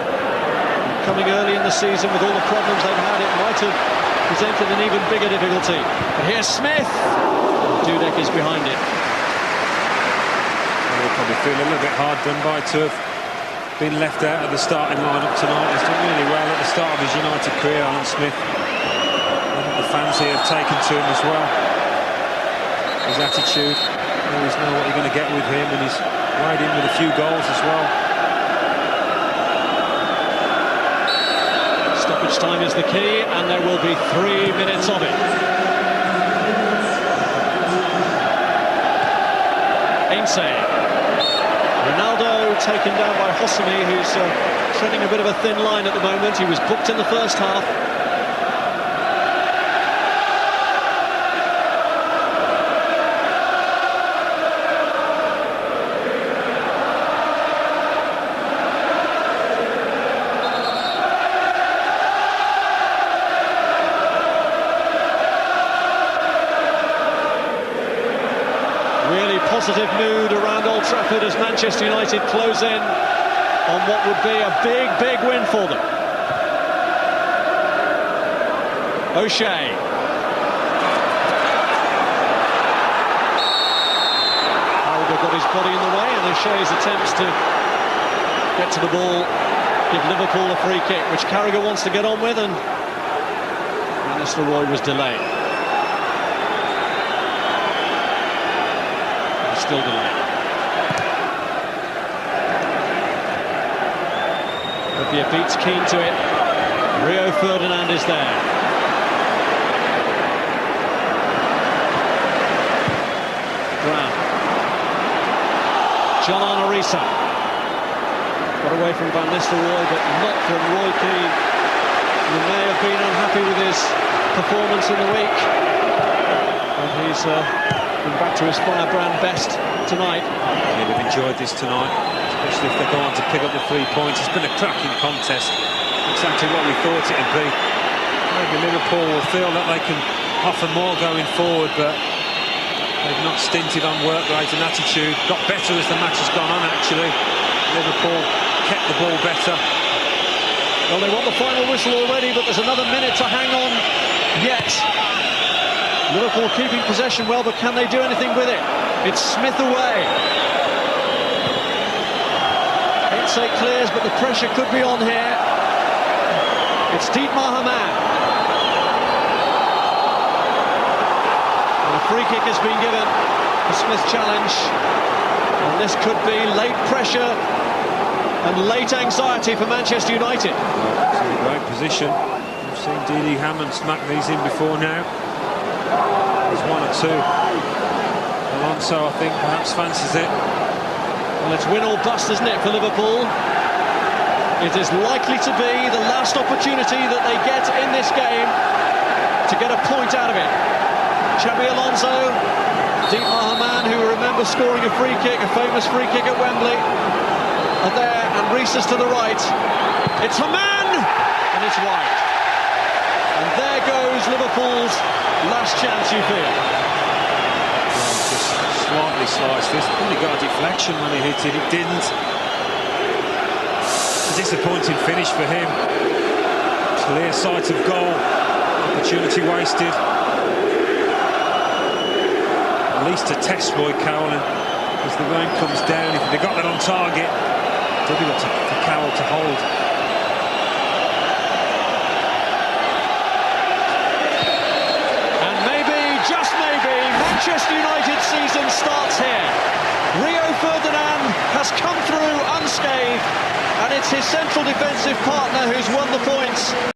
Coming early in the season with all the problems they've had, it might have presented an even bigger difficulty. But here's Smith. Dudek is behind it. probably feel a little bit hard done by to have been left out of the starting lineup tonight. He's done really well at the start of his United career, Alan Smith. I think the fans here have taken to him as well. His attitude, you always know what you're going to get with him, and he's weighed in with a few goals as well. Stoppage time is the key, and there will be 3 minutes of it. Ronaldo taken down by Hosami, who's treading a bit of a thin line at the moment. He was booked in the first half. Really positive mood around Old Trafford as Manchester United close in on what would be a big win for them. O'Shea. Alder got his body in the way, and O'Shea's attempts to get to the ball give Liverpool a free kick, which Carragher wants to get on with, and Van Nistelrooy was delayed. Still delayed. But Beats keen to it. Rio Ferdinand is there. Brown. John Arnorisa. Got away from Van Nistelrooy, but not from Roy Keane, who may have been unhappy with his performance in the week. And he's back to his firebrand best tonight. Yeah, they've enjoyed this tonight, especially if they go on to pick up the 3 points. It's been a cracking contest, exactly what we thought it would be. Maybe Liverpool will feel that they can offer more going forward, but they've not stinted on work rate and attitude. Got better as the match has gone on, actually. Liverpool kept the ball better. Well, they want the final whistle already, but there's another minute to hang on yet. Liverpool keeping possession well, but can they do anything with it? It's Smith away. Hensay clears, but the pressure could be on here. It's Dietmar Hamann. And a free kick has been given. The Smith challenge. And this could be late pressure and late anxiety for Manchester United. It's in a great position. We've seen Didi Hamann smack these in before now. There's 1 or 2. Alonso, I think, perhaps fancies it. Well, it's win or bust, isn't it, for Liverpool? It is likely to be the last opportunity that they get in this game to get a point out of it. Xabi Alonso, Dietmar Hamann, who remember scoring a free kick, a famous free kick at Wembley, are there, and Rees is to the right. It's Hamann, and it's wide. And there goes Liverpool's last chance, you feel. Just slightly sliced this. Only got a deflection when he hit it. It didn't. A disappointing finish for him. Clear sight of goal. Opportunity wasted. At least to test Roy Cowell as the rain comes down. If they got that on target, difficult for Cowell to hold. Manchester United season starts here. Rio Ferdinand has come through unscathed, and it's his central defensive partner who's won the points.